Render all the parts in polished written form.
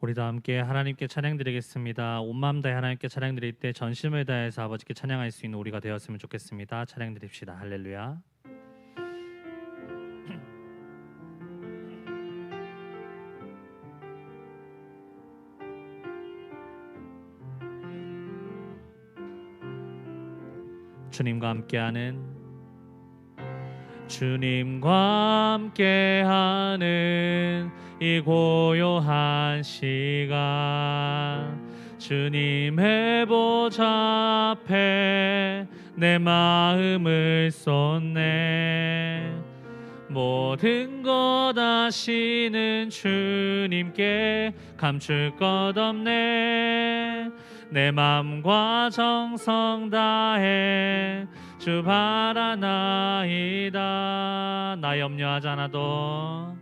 우리 다 함께 하나님께 찬양드리겠습니다. 온 마음 다해 하나님께 찬양드릴 때 전심을 다해서 아버지께 찬양할 수 있는 우리가 되었으면 좋겠습니다. 찬양드립시다. 할렐루야. 주님과 함께하는 이 고요한 시간, 주님의 보좌 앞에 내 마음을 쏟네. 모든 것 아시는 주님께 감출 것 없네. 내 맘과 정성 다해 주 바라나이다. 나 염려하잖아도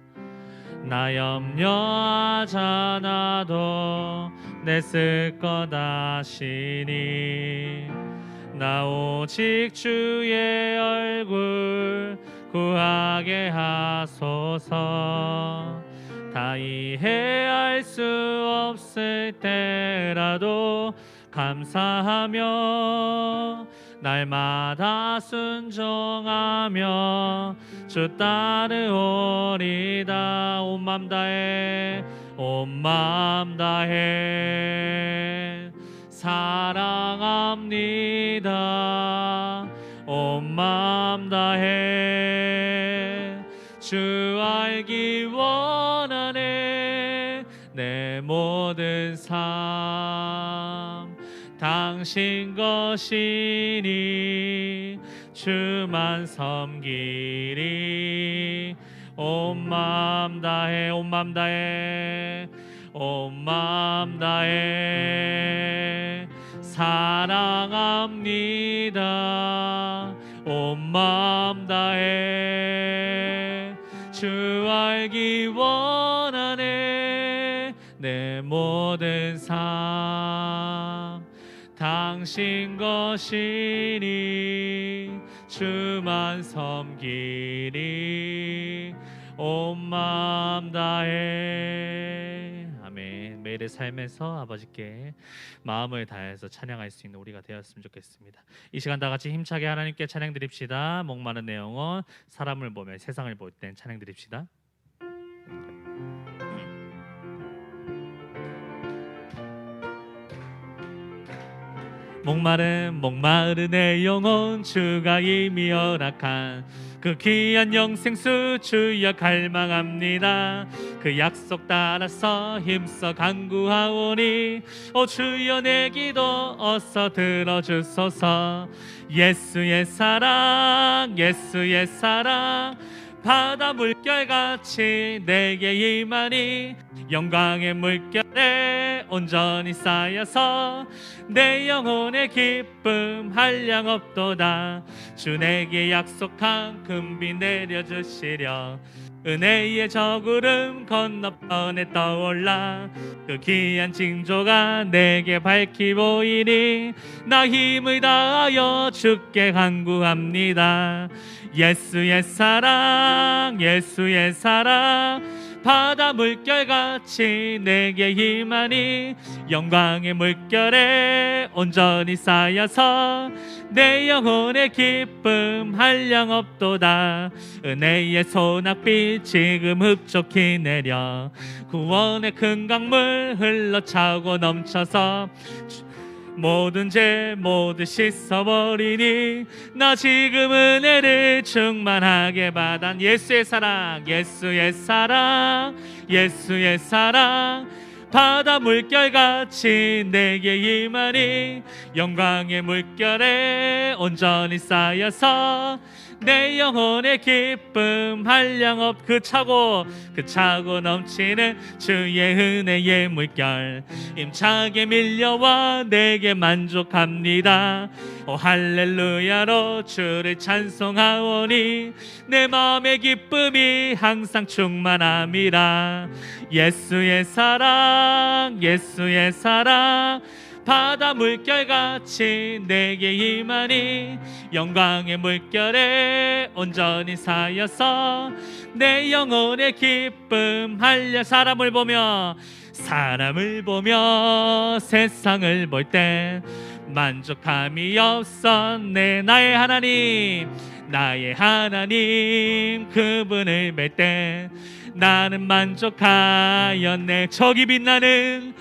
내 쓸 것 아시니. 나 오직 주의 얼굴 구하게 하소서. 다 이해할 수 없을 때라도 감사하며 날마다 순종하며 주 따르오리다. 온 맘 다해 사랑합니다. 온 맘 다해 주 알기 원하네. 내 모든 삶 당신 것이니 주만 섬기리. 온 맘 다해 온 맘 다해 사랑합니다. 온 맘 다해 주 알기 원하네. 내 모든 삶 당신 것이니 주만 섬기리. 온 맘 다해. 아멘. 매일의 삶에서 아버지께 마음을 다해서 찬양할 수 있는 우리가 되었으면 좋겠습니다. 이 시간 다 같이 힘차게 하나님께 찬양 드립시다. 목마른 내 영혼 사람을 보며 세상을 볼 땐 찬양 드립시다. 목마른 내 영혼 주가 이미 허락한 그 귀한 영생수 주여 갈망합니다. 그 약속 따라서 힘써 간구하오니 오 주여 내 기도 어서 들어주소서. 예수의 사랑 예수의 사랑 바다 물결같이 내게 임하니 영광의 물결에 온전히 쌓여서 내 영혼의 기쁨 한량 없도다. 주 내게 약속한 금비 내려주시려 은혜의 저구름 건너편에 떠올라 그 귀한 징조가 내게 밝히 보이니 나 힘을 다하여 주께 간구합니다. 예수의 사랑 예수의 사랑 바다 물결같이 내게 임하니 영광의 물결에 온전히 쌓여서 내 영혼의 기쁨 한량 없도다. 은혜의 소낙비 지금 흡족히 내려 구원의 큰 강물 흘러차고 넘쳐서 모든 죄 모두 씻어버리니 나 지금 은혜를 충만하게 받아. 예수의 사랑 예수의 사랑 예수의 사랑 바다 물결같이 내게 임하니 영광의 물결에 온전히 쌓여서 내 영혼의 기쁨 한량 없. 그 차고 넘치는 주의 은혜의 물결 임차게 밀려와 내게 만족합니다. 오 할렐루야로 주를 찬송하오니 내 마음의 기쁨이 항상 충만함이라. 예수의 사랑 예수의 사랑 바다 물결같이 내게 임하니 영광의 물결에 온전히 쌓여서 내 영혼의 기쁨 한량. 사람을 보며 사람을 보며 세상을 볼 때 만족함이 없었네. 나의 하나님, 나의 하나님 그분을 뵐 때 나는 만족하였네. 저기 빛나는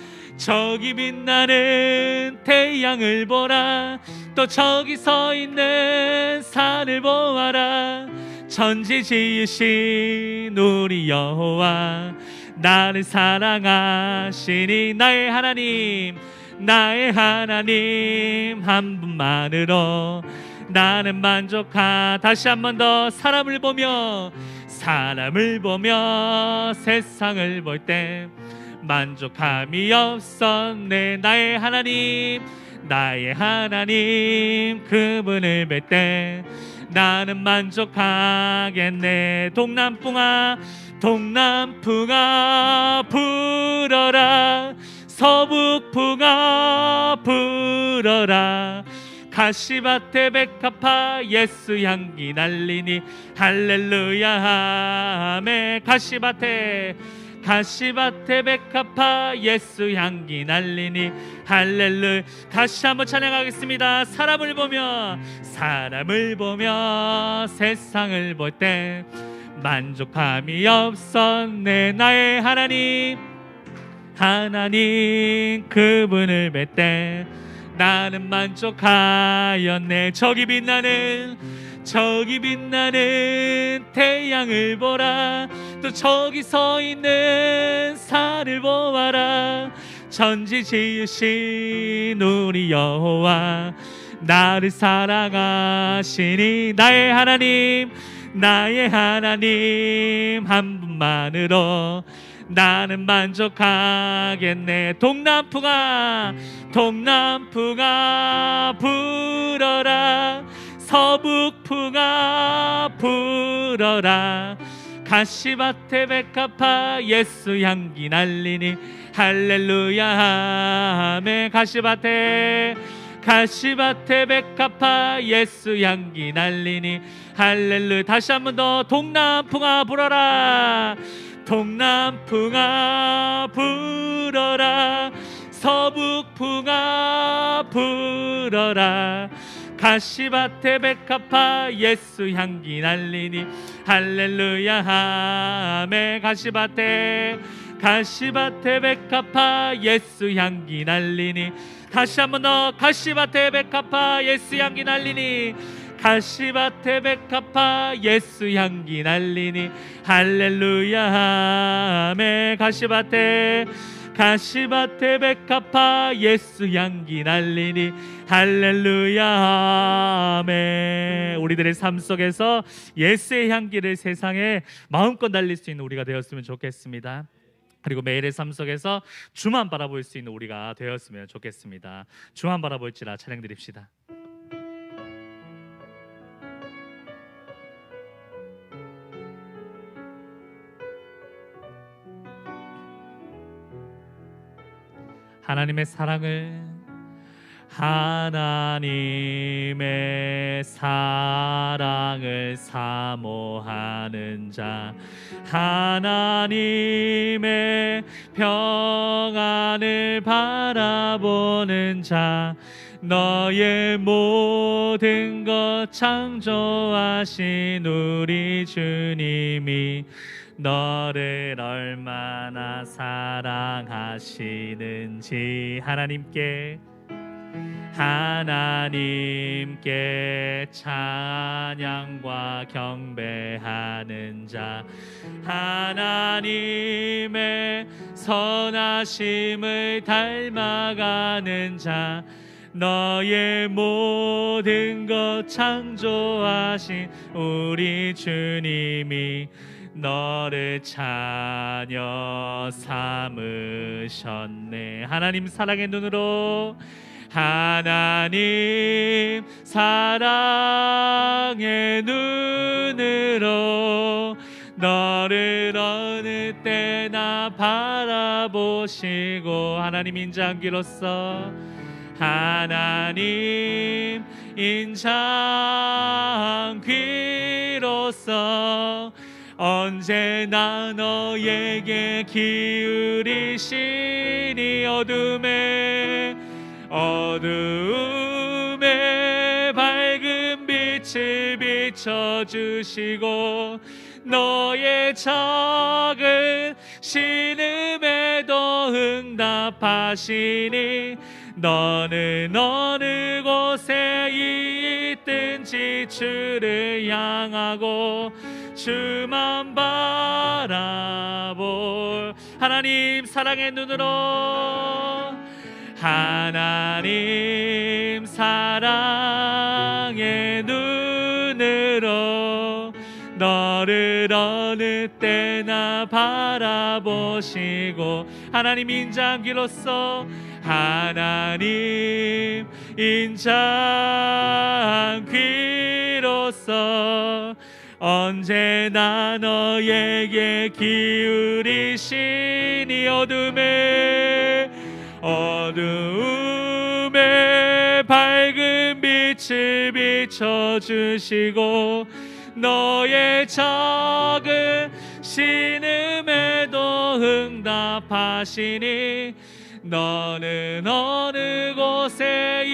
태양을 보라. 또 저기 서 있는 산을 보아라. 천지 지으신 우리 여호와, 나를 사랑하시니 나의 하나님 한 분만으로 나는 만족하. 다시 한 번 더. 사람을 보며 세상을 볼 때 만족함이 없었네. 나의 하나님 그분을 뵐 때 나는 만족하겠네. 동남풍아 불어라. 서북풍아 불어라. 가시밭에 백합화 예수 향기 날리니 할렐루야 아멘. 가시밭에 백합화 예수 향기 날리니 할렐루야. 다시 한번 찬양하겠습니다. 사람을 보며 세상을 볼 때 만족함이 없었네. 나의 하나님 그분을 뵐 때 나는 만족하였네. 저기 빛나는 태양을 보라. 또 저기 서 있는 산을 보아라. 천지 지으신 우리 여호와, 나를 사랑하시니 나의 하나님 한 분만으로 나는 만족하겠네. 동남풍아 불어라. 서북풍아 불어라. 가시밭에 백합화 예수 향기 날리니 할렐루야 아멘. 가시밭에 백합화 예수 향기 날리니 할렐루야. 다시 한 번 더. 동남풍아 불어라. 서북풍아 불어라. 가시밭에 백합화 예수 향기 날리니 할렐루야 아멘. 가시밭에 백합화 예수 향기 날리니. 다시 한 번 더. 가시밭에 백합화 예수 향기 날리니 예수 향기 날리니 할렐루야 아멘. 가시밭에 백합화 예수 향기 날리니 할렐루야 아멘. 우리들의 삶 속에서 예수의 향기를 세상에 마음껏 날릴 수 있는 우리가 되었으면 좋겠습니다. 그리고 매일의 삶 속에서 주만 바라볼 수 있는 우리가 되었으면 좋겠습니다. 주만 바라볼지라 찬양 드립시다. 하나님의 사랑을 사모하는 자, 하나님의 평안을 바라보는 자, 너의 모든 것 창조하신 우리 주님이 너를 얼마나 사랑하시는지 하나님께 찬양과 경배하는 자, 하나님의 선하심을 닮아가는 자, 너의 모든 것 창조하신 우리 주님이 너를 자녀 삼으셨네. 하나님 사랑의 눈으로, 하나님 사랑의 눈으로 너를 어느 때나 바라보시고, 하나님 인자한기로서, 하나님 인자한귀로서 언제나 너에게 기울이시는 비추시니 어두움에 밝은 빛을 비춰주시고 너의 작은 신음에도 응답하시니 너는 어느 곳에 있든지 주를 향하고 주만 바라볼 하나님 사랑의 눈으로 하나님 사랑의 눈으로 너를 어느 때나 바라보시고 하나님 인자한 귀로서 하나님 인자한 귀로서 언제나 너에게 기울이시니 어두움에 밝은 빛을 비춰주시고 너의 작은 신음에도 응답하시니 너는 어느 곳에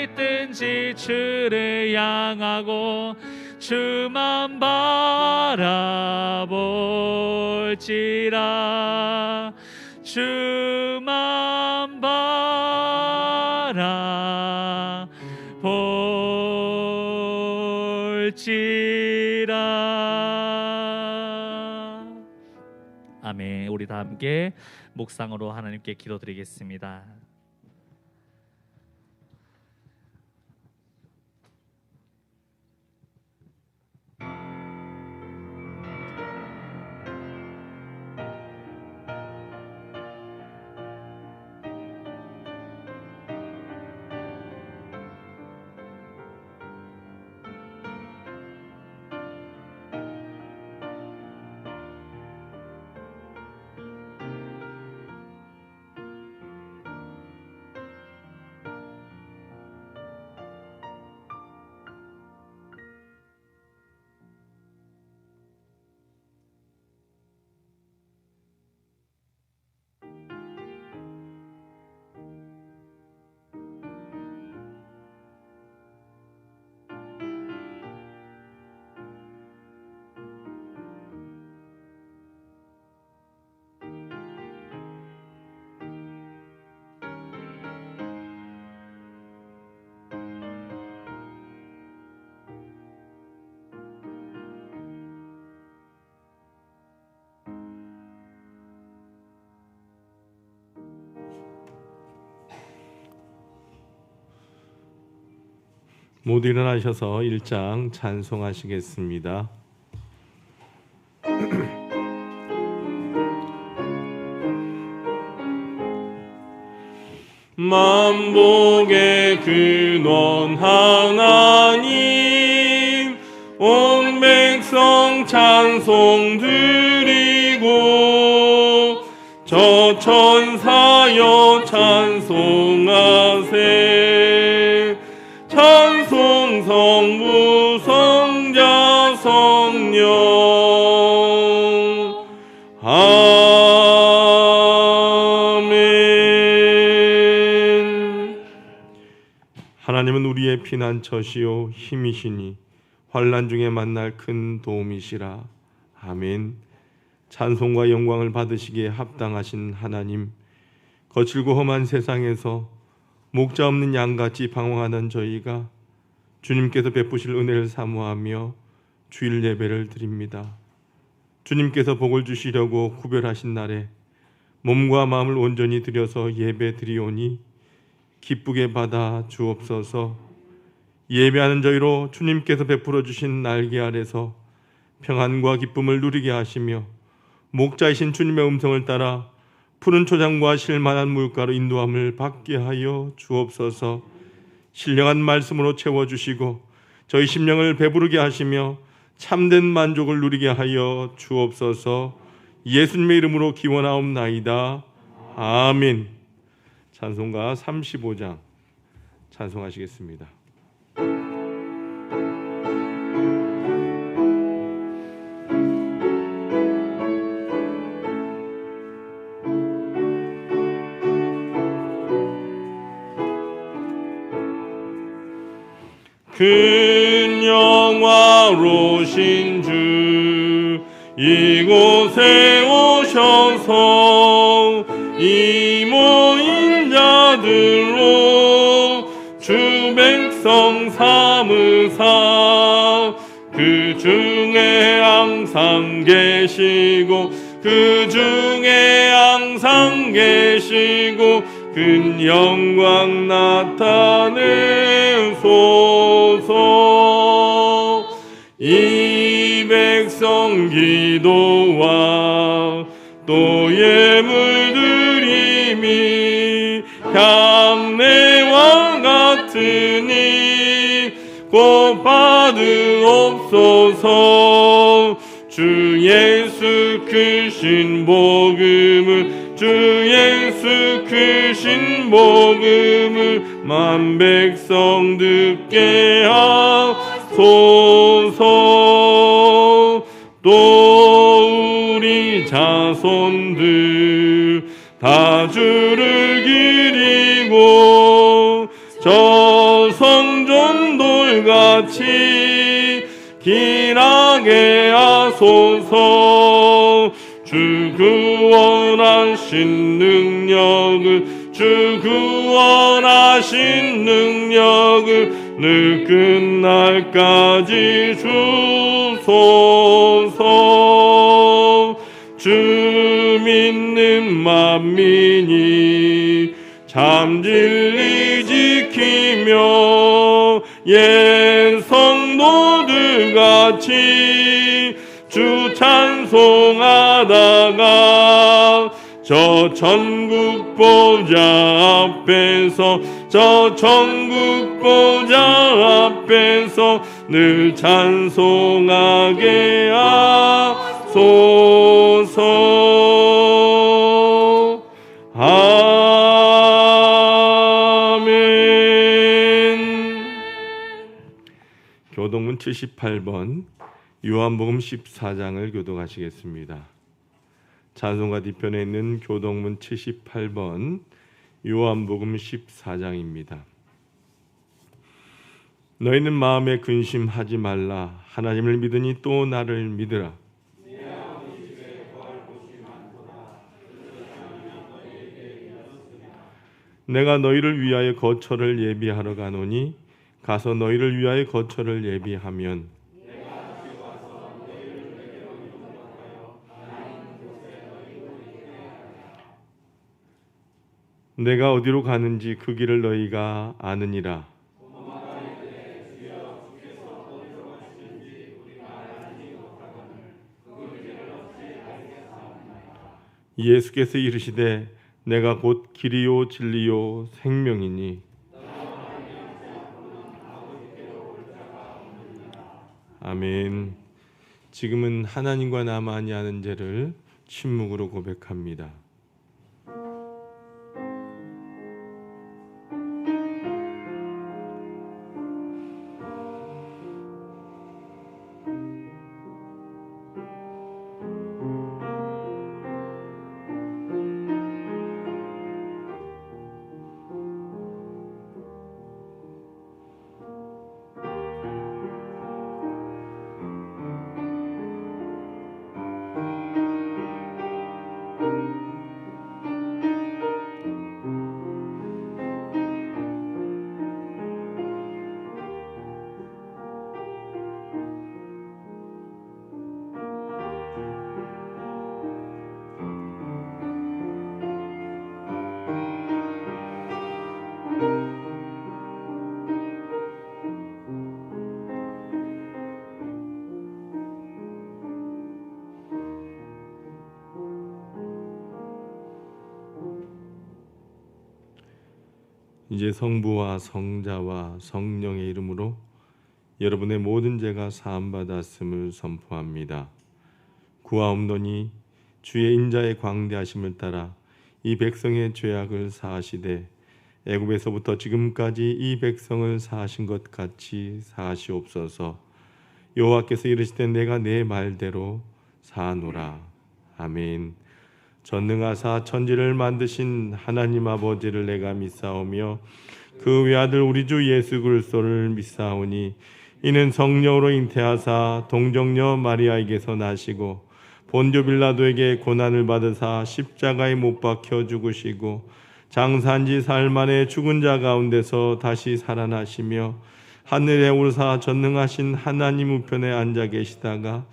있든지 주를 향하고 주만 바라볼지라 주만 바라볼지라. 아멘. 우리 다 함께 묵상으로 하나님께 기도드리겠습니다. 모두 일어나셔서 1장 찬송하시겠습니다. 만복의 근원 하나님 온 백성 찬송 드리고 저 천사여 찬송하세 찬송 성부 성자 성령 아멘. 하나님은 우리의 피난처시요 힘이시니 환난 중에 만날 큰 도움이시라. 아멘. 찬송과 영광을 받으시기에 합당하신 하나님, 거칠고 험한 세상에서 목자 없는 양같이 방황하는 저희가 주님께서 베푸실 은혜를 사모하며 주일 예배를 드립니다. 주님께서 복을 주시려고 구별하신 날에 몸과 마음을 온전히 드려서 예배 드리오니 기쁘게 받아 주옵소서. 예배하는 저희로 주님께서 베풀어 주신 날개 아래서 평안과 기쁨을 누리게 하시며 목자이신 주님의 음성을 따라 푸른 초장과 실만한 물가로 인도함을 받게 하여 주옵소서. 신령한 말씀으로 채워주시고 저희 심령을 배부르게 하시며 참된 만족을 누리게 하여 주옵소서. 예수님의 이름으로 기원하옵나이다. 아멘. 찬송가 35장 찬송하시겠습니다. 큰 영화로신 주 이곳에 오셔서 이 모인 자들로 주 백성 삼으사 그 중에 항상 계시고 그 중에 항상 계시고 큰 영광 나타내소서. 이 백성 기도와 또 예물 드림이 향내와 같으니 곧 받으옵소서. 주 예수 크신 복음을 주 예수 크신 복음을 만 백성 듣게 하소서. 또 우리 자손들 다 주를 기리고 저 성전돌같이 길하게 하소서. 주 구원하신 능력을 주 구원하신 능력을 늘 끝날까지 주소서. 주 믿는 만민이 참 진리 지키며 옛 성도들 같이 주 찬송하다가 저 천국 보좌 앞에서 저 천국 보좌 앞에서 늘 찬송하게 하소서. 아멘. 교동문 78번 요한복음 14장을 교독하시겠습니다. 찬송가 뒤편에 있는 교동문 78번 요한복음 14장입니다. 너희는 마음에 근심하지 말라. 하나님을 믿으니 또 나를 믿으라. 내가 너희를 위하여 거처를 예비하러 가노니 가서 너희를 위하여 거처를 예비하면 내가 어디로 가는지 그 길을 너희가 아느니라. 예수께서 이르시되 내가 곧 길이요 진리요 생명이니 아멘. 지금은 하나님과 나만이 아는 죄를 침묵으로 고백합니다. 이제 성부와 성자와 성령의 이름으로 여러분의 모든 죄가 사함받았음을 선포합니다. 구하옵노니 주의 인자의 광대하심을 따라 이 백성의 죄악을 사하시되 애굽에서부터 지금까지 이 백성을 사하신 것 같이 사하시옵소서. 여호와께서 이르시되 내가 내 말대로 사하노라. 아멘. 전능하사 천지를 만드신 하나님 아버지를 내가 믿사오며 그 외아들 우리 주 예수 그리스도를 믿사오니 이는 성령으로 잉태하사 동정녀 마리아에게서 나시고 본조 빌라도에게 고난을 받으사 십자가에 못 박혀 죽으시고 장사한 지 사흘 만에 죽은 자 가운데서 다시 살아나시며 하늘에 오르사 전능하신 하나님 우편에 앉아 계시다가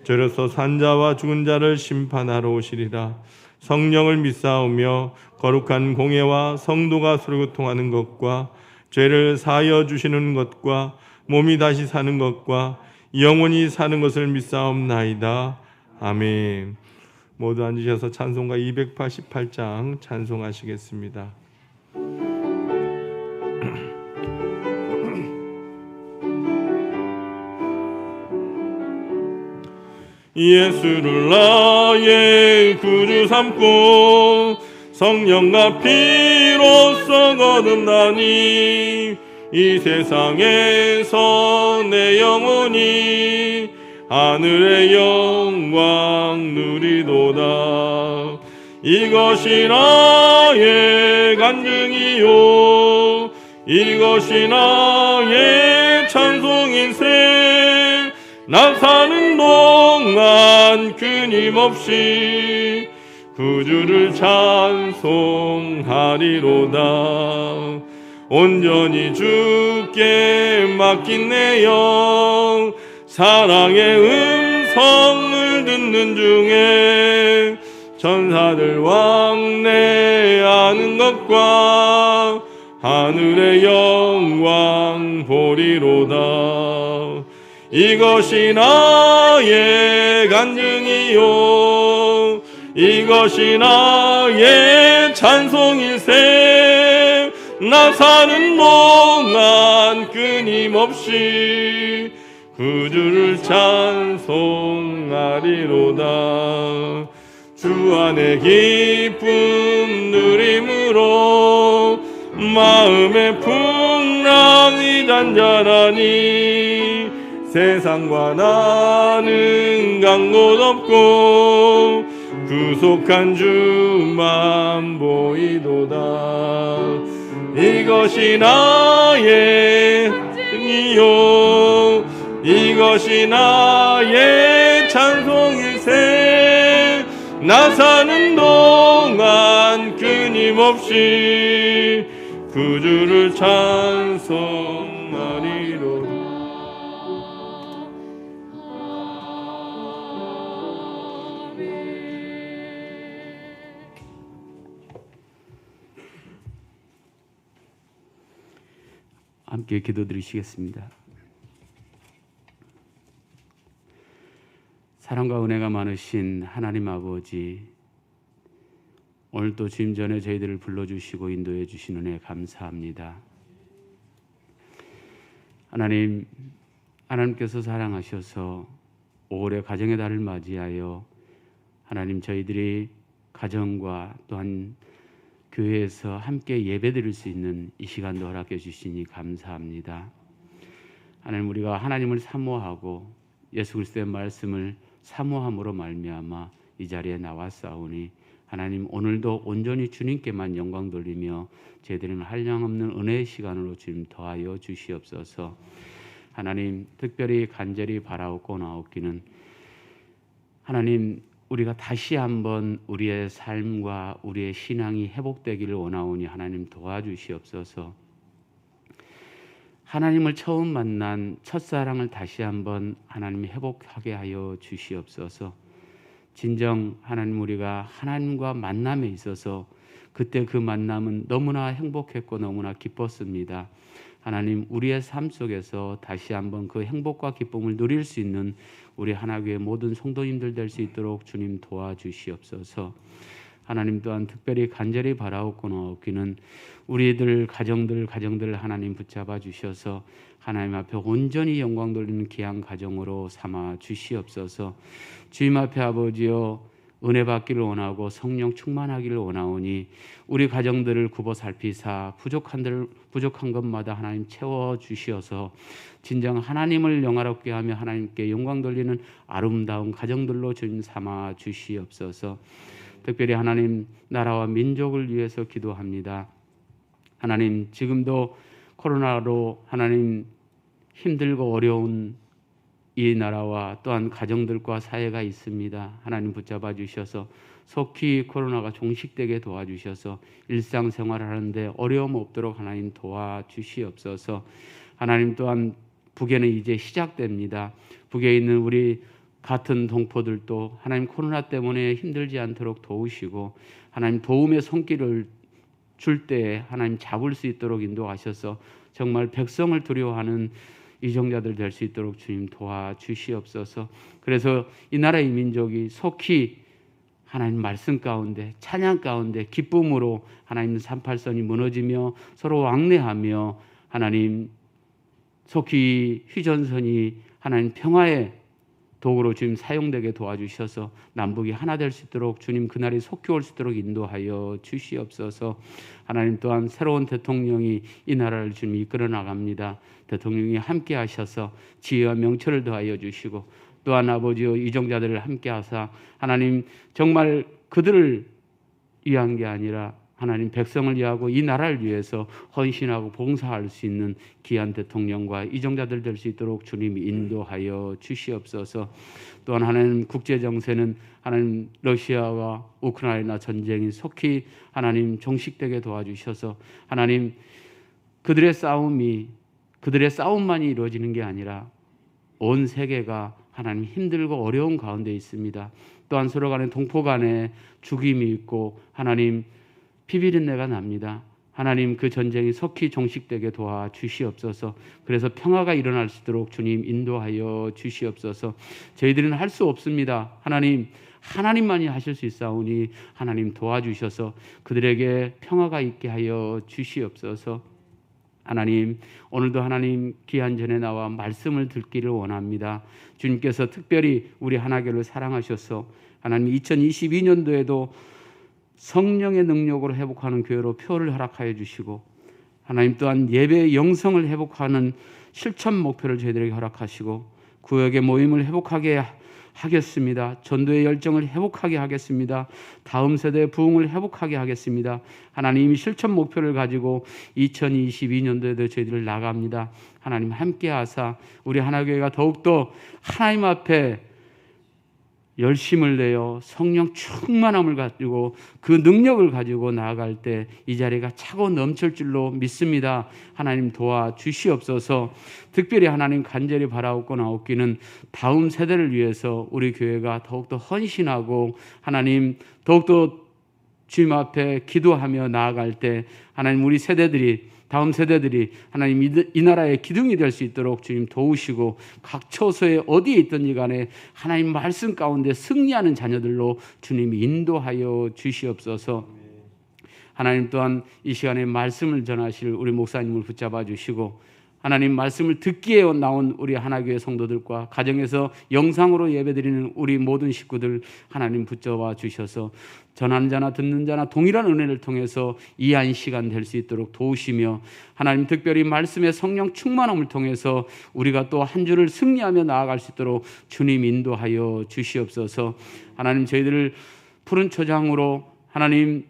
저로서 산자와 죽은 자를 심판하러 오시리라. 성령을 믿사오며 거룩한 공예와 성도가 서로 교통하는 것과 죄를 사하여 주시는 것과 몸이 다시 사는 것과 영원히 사는 것을 믿사옵나이다. 아멘. 모두 앉으셔서 찬송가 288장 찬송하시겠습니다. 예수를 나의 구주 삼고 성령과 피로써 거듭나니 이 세상에서 내 영혼이 하늘의 영광 누리도다. 이것이 나의 간증이요 이것이 나의 찬송인생. 나 사는 동안 끊임없이 구주를 찬송하리로다. 온전히 주께 맡긴 내 영 사랑의 음성을 듣는 중에 천사들 왕래하는 것과 하늘의 영광 보리로다. 이것이 나의 간증이요 이것이 나의 찬송일세. 나 사는 동안 끊임없이 구주를 찬송하리로다. 주 안의 기쁨 누림으로 마음의 풍랑이 잔잔하니 세상과 나는 간 곳 없고 구속한 주만 보이도다. 이것이 나의 증이요 이것이 나의 찬송일세. 나 사는 동안 끊임없이 구주를 찬송하리로다. 함께 기도드리시겠습니다. 사랑과 은혜가 많으신 하나님 아버지, 오늘도 주임 전에 저희들을 불러주시고 인도해 주신 은혜 감사합니다. 하나님께서 사랑하셔서 올해 가정의 달을 맞이하여 하나님 저희들이 가정과 또한 교회에서 함께 예배드릴 수 있는 이 시간도 허락해 주시니 감사합니다. 하나님, 우리가 하나님을 사모하고 예수 그리스도의 말씀을 사모함으로 말미암아 이 자리에 나왔사오니 하나님, 오늘도 온전히 주님께만 영광 돌리며 저희들은 한량없는 은혜의 시간으로 주님 더하여 주시옵소서. 하나님, 특별히 간절히 바라옵고나옵기는 하나님, 우리가 다시 한번 우리의 삶과 우리의 신앙이 회복되기를 원하오니 하나님 도와주시옵소서. 하나님을 처음 만난 첫사랑을 다시 한번 하나님 회복하게 하여 주시옵소서. 진정 하나님, 우리가 하나님과 만남에 있어서 그때 그 만남은 너무나 행복했고 너무나 기뻤습니다. 하나님, 우리의 삶 속에서 다시 한번 그 행복과 기쁨을 누릴 수 있는 우리 하나교회 모든 성도님들 될 수 있도록 주님 도와주시옵소서. 하나님, 또한 특별히 간절히 바라옵고나옵기는 우리들 가정들 하나님 붙잡아 주셔서 하나님 앞에 온전히 영광 돌리는 귀한 가정으로 삼아 주시옵소서. 주님 앞에 아버지여 은혜 받기를 원하고 성령 충만하기를 원하오니 우리 가정들을 굽어 살피사 부족한 것마다 하나님 채워 주시어서 진정 하나님을 영화롭게 하며 하나님께 영광 돌리는 아름다운 가정들로 주님 삼아 주시옵소서. 특별히 하나님 나라와 민족을 위해서 기도합니다. 하나님 지금도 코로나로 하나님 힘들고 어려운 이 나라와 또한 가정들과 사회가 있습니다. 하나님 붙잡아 주셔서 속히 코로나가 종식되게 도와주셔서 일상생활을 하는데 어려움 없도록 하나님 도와주시옵소서. 하나님 또한 북에는 이제 시작됩니다. 북에 있는 우리 같은 동포들도 하나님 코로나 때문에 힘들지 않도록 도우시고 하나님 도움의 손길을 줄 때에 하나님 잡을 수 있도록 인도하셔서 정말 백성을 두려워하는 이정자들 될 수 있도록 주님 도와주시옵소서. 그래서 이 나라의 민족이 속히 하나님 말씀 가운데 찬양 가운데 기쁨으로 하나님 38선이 무너지며 서로 왕래하며 하나님 속히 휴전선이 하나님 평화의 도구로 주님 사용되게 도와주셔서 남북이 하나 될 수 있도록 주님 그날이 속히 올 수 있도록 인도하여 주시옵소서. 하나님 또한 새로운 대통령이 이 나라를 주님 이끌어 나갑니다. 대통령이 함께 하셔서 지혜와 명철을 더하여 주시고 또한 아버지여 이정자들을 함께 하사 하나님 정말 그들을 위한 게 아니라 하나님 백성을 위하고 이 나라를 위해서 헌신하고 봉사할 수 있는 귀한 대통령과 이정자들 될 수 있도록 주님이 인도하여 주시옵소서. 또한 하나님 국제 정세는 하나님 러시아와 우크라이나 전쟁이 속히 하나님 종식되게 도와주셔서 하나님 그들의 싸움만이 이루어지는 게 아니라 온 세계가 하나님 힘들고 어려운 가운데 있습니다. 또한 서로 간에 동포 간에 죽임이 있고 하나님 피비린내가 납니다. 하나님 그 전쟁이 속히 종식되게 도와주시옵소서. 그래서 평화가 일어날 수 있도록 주님 인도하여 주시옵소서. 저희들은 할 수 없습니다. 하나님만이 하실 수 있사오니 하나님 도와주셔서 그들에게 평화가 있게 하여 주시옵소서. 하나님 오늘도 하나님 귀한 전에 나와 말씀을 듣기를 원합니다. 주님께서 특별히 우리 하나교를 사랑하셔서 하나님 2022년도에도 성령의 능력으로 회복하는 교회로 표를 허락하여 주시고 하나님 또한 예배의 영성을 회복하는 실천 목표를 저희들에게 허락하시고 구역의 모임을 회복하게 하겠습니다. 전도의 열정을 회복하게 하겠습니다. 다음 세대의 부흥을 회복하게 하겠습니다. 하나님이 실천 목표를 가지고 2022년도에도 저희들을 나갑니다. 하나님 함께 하사 우리 하나교회가 더욱더 하나님 앞에 열심을 내어 성령 충만함을 가지고 그 능력을 가지고 나아갈 때 이 자리가 차고 넘칠 줄로 믿습니다. 하나님 도와주시옵소서. 특별히 하나님 간절히 바라옵고 나옵기는 다음 세대를 위해서 우리 교회가 더욱더 헌신하고 하나님 더욱더 주님 앞에 기도하며 나아갈 때 하나님 우리 세대들이 다음 세대들이 하나님 이 나라의 기둥이 될 수 있도록 주님 도우시고 각 처소에 어디에 있든지 간에 하나님 말씀 가운데 승리하는 자녀들로 주님이 인도하여 주시옵소서. 하나님 또한 이 시간에 말씀을 전하실 우리 목사님을 붙잡아 주시고 하나님 말씀을 듣기에 나온 우리 하나교회 성도들과 가정에서 영상으로 예배드리는 우리 모든 식구들 하나님 붙잡아 주셔서 전하는 자나 듣는 자나 동일한 은혜를 통해서 이한 시간 될 수 있도록 도우시며 하나님 특별히 말씀의 성령 충만함을 통해서 우리가 또 한 주를 승리하며 나아갈 수 있도록 주님 인도하여 주시옵소서. 하나님 저희들을 푸른 초장으로 하나님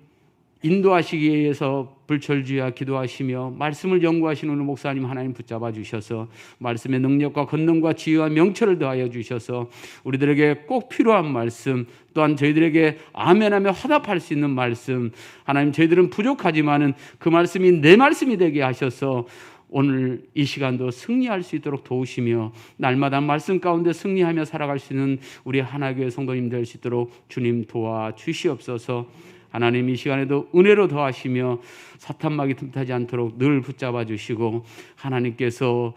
인도하시기 위해서 불철주야 기도하시며 말씀을 연구하시는 우리 목사님 하나님 붙잡아 주셔서 말씀의 능력과 권능과 지혜와 명철을 더하여 주셔서 우리들에게 꼭 필요한 말씀 또한 저희들에게 아멘하며 화답할 수 있는 말씀 하나님 저희들은 부족하지만은 그 말씀이 내 말씀이 되게 하셔서 오늘 이 시간도 승리할 수 있도록 도우시며 날마다 말씀 가운데 승리하며 살아갈 수 있는 우리 하나교회 성도님 될 수 있도록 주님 도와주시옵소서. 하나님 이 시간에도 은혜로 더하시며 사탄막이 틈타지 않도록 늘 붙잡아 주시고 하나님께서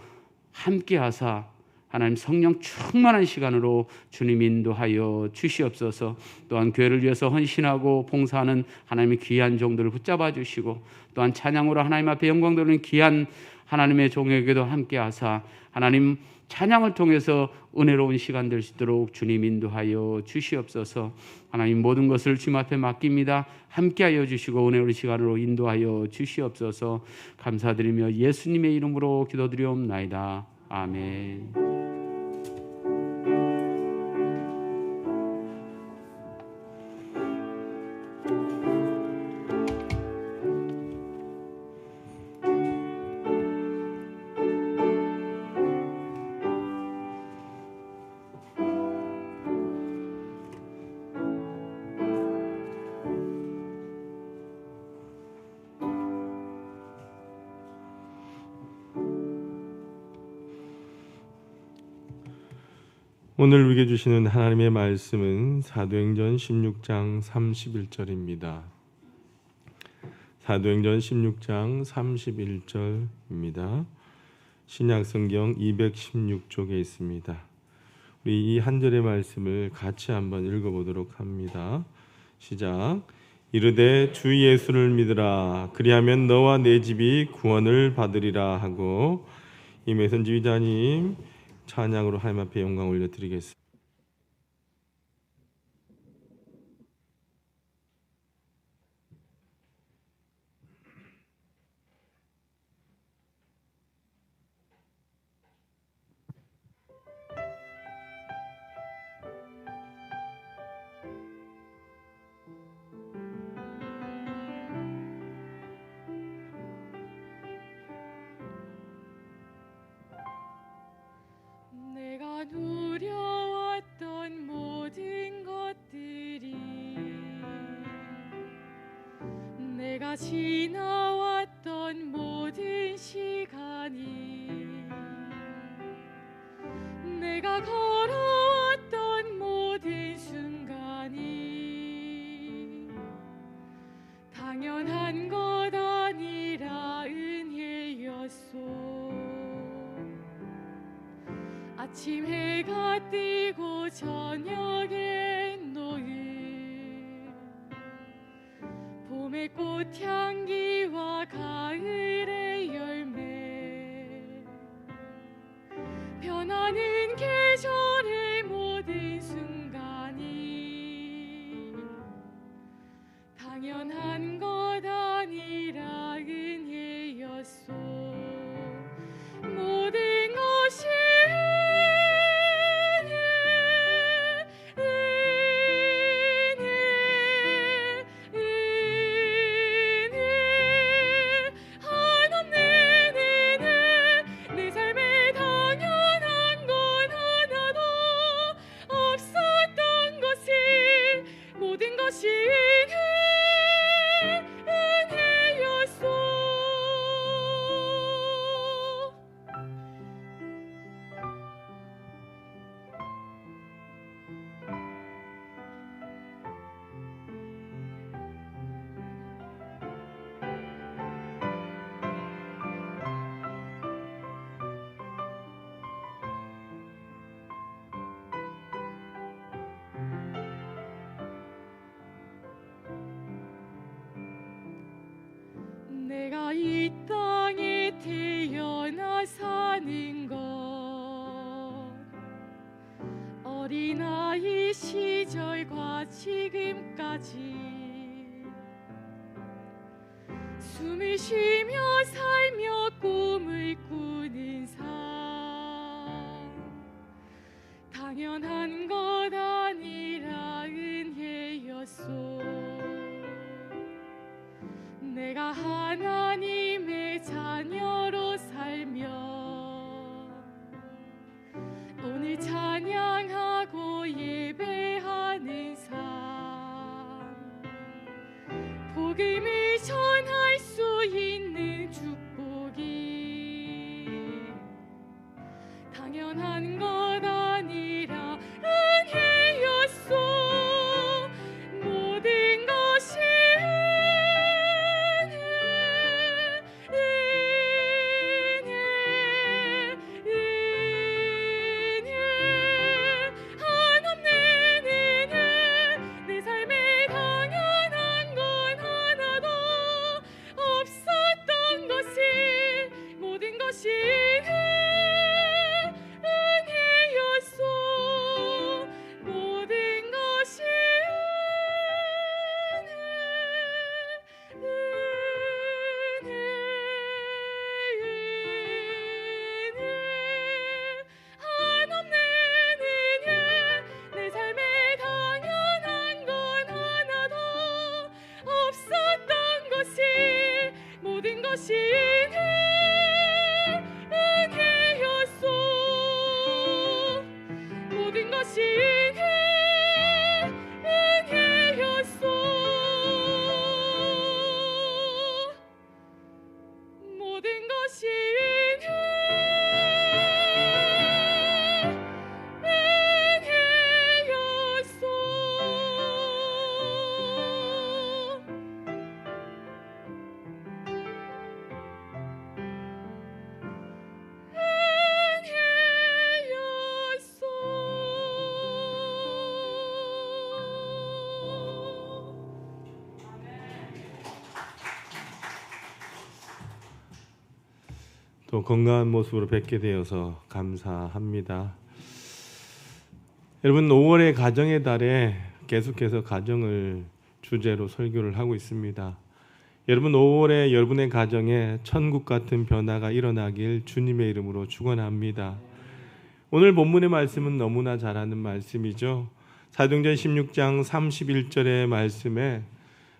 함께 하사 하나님 성령 충만한 시간으로 주님 인도하여 주시옵소서. 또한 교회를 위해서 헌신하고 봉사하는 하나님의 귀한 종들을 붙잡아 주시고 또한 찬양으로 하나님 앞에 영광 돌리는 귀한 하나님의 종에게도 함께 하사 하나님 찬양을 통해서 은혜로운 시간 될 수 있도록 주님 인도하여 주시옵소서. 하나님 모든 것을 주님 앞에 맡깁니다. 함께하여 주시고 은혜로운 시간으로 인도하여 주시옵소서. 감사드리며 예수님의 이름으로 기도드리옵나이다. 아멘. 오늘 우리에게 주시는 하나님의 말씀은 사도행전 16장 31절입니다. 사도행전 16장 31절입니다. 신약성경 216쪽에 있습니다. 우리 이 한 절의 말씀을 같이 한번 읽어보도록 합니다. 시작. 이르되 주 예수를 믿으라. 그리하면 너와 내 집이 구원을 받으리라 하고. 임혜선 지휘자님 찬양으로 하나님 앞에 영광 올려드리겠습니다. 내가 누려왔던 모든 것들이 내가 지나왔던 모든 시간이 내가 걸어왔던 모든 순간이 당연한 것 아니라 은혜였소. 아침 해가 뜨고 저녁에 노을 봄의 꽃향기와 가을의 열매 변하는 계절의 모든 순간이 당연한 것 아니라 은혜였소. 모든 것이 내가 이 땅에 태어나 사는 것 어린아이 시절과 지금까지 숨을 쉬며 살며 꿈을 꾸는 삶 당연한 것 아니라 은혜였소. 내가 하나님의 자녀로 살며 오늘 찬양하고 예배하는 삶 복음을 전할 수 있는 축복이 당연한 것 아니라 은혜였소. 모든 것이 또 건강한 모습으로 뵙게 되어서 감사합니다. 여러분, 5월의 가정의 달에 계속해서 가정을 주제로 설교를 하고 있습니다. 여러분, 5월에 여러분의 가정에 천국 같은 변화가 일어나길 주님의 이름으로 축원합니다. 오늘 본문의 말씀은 너무나 잘 아는 말씀이죠. 사도행전 16장 31절의 말씀에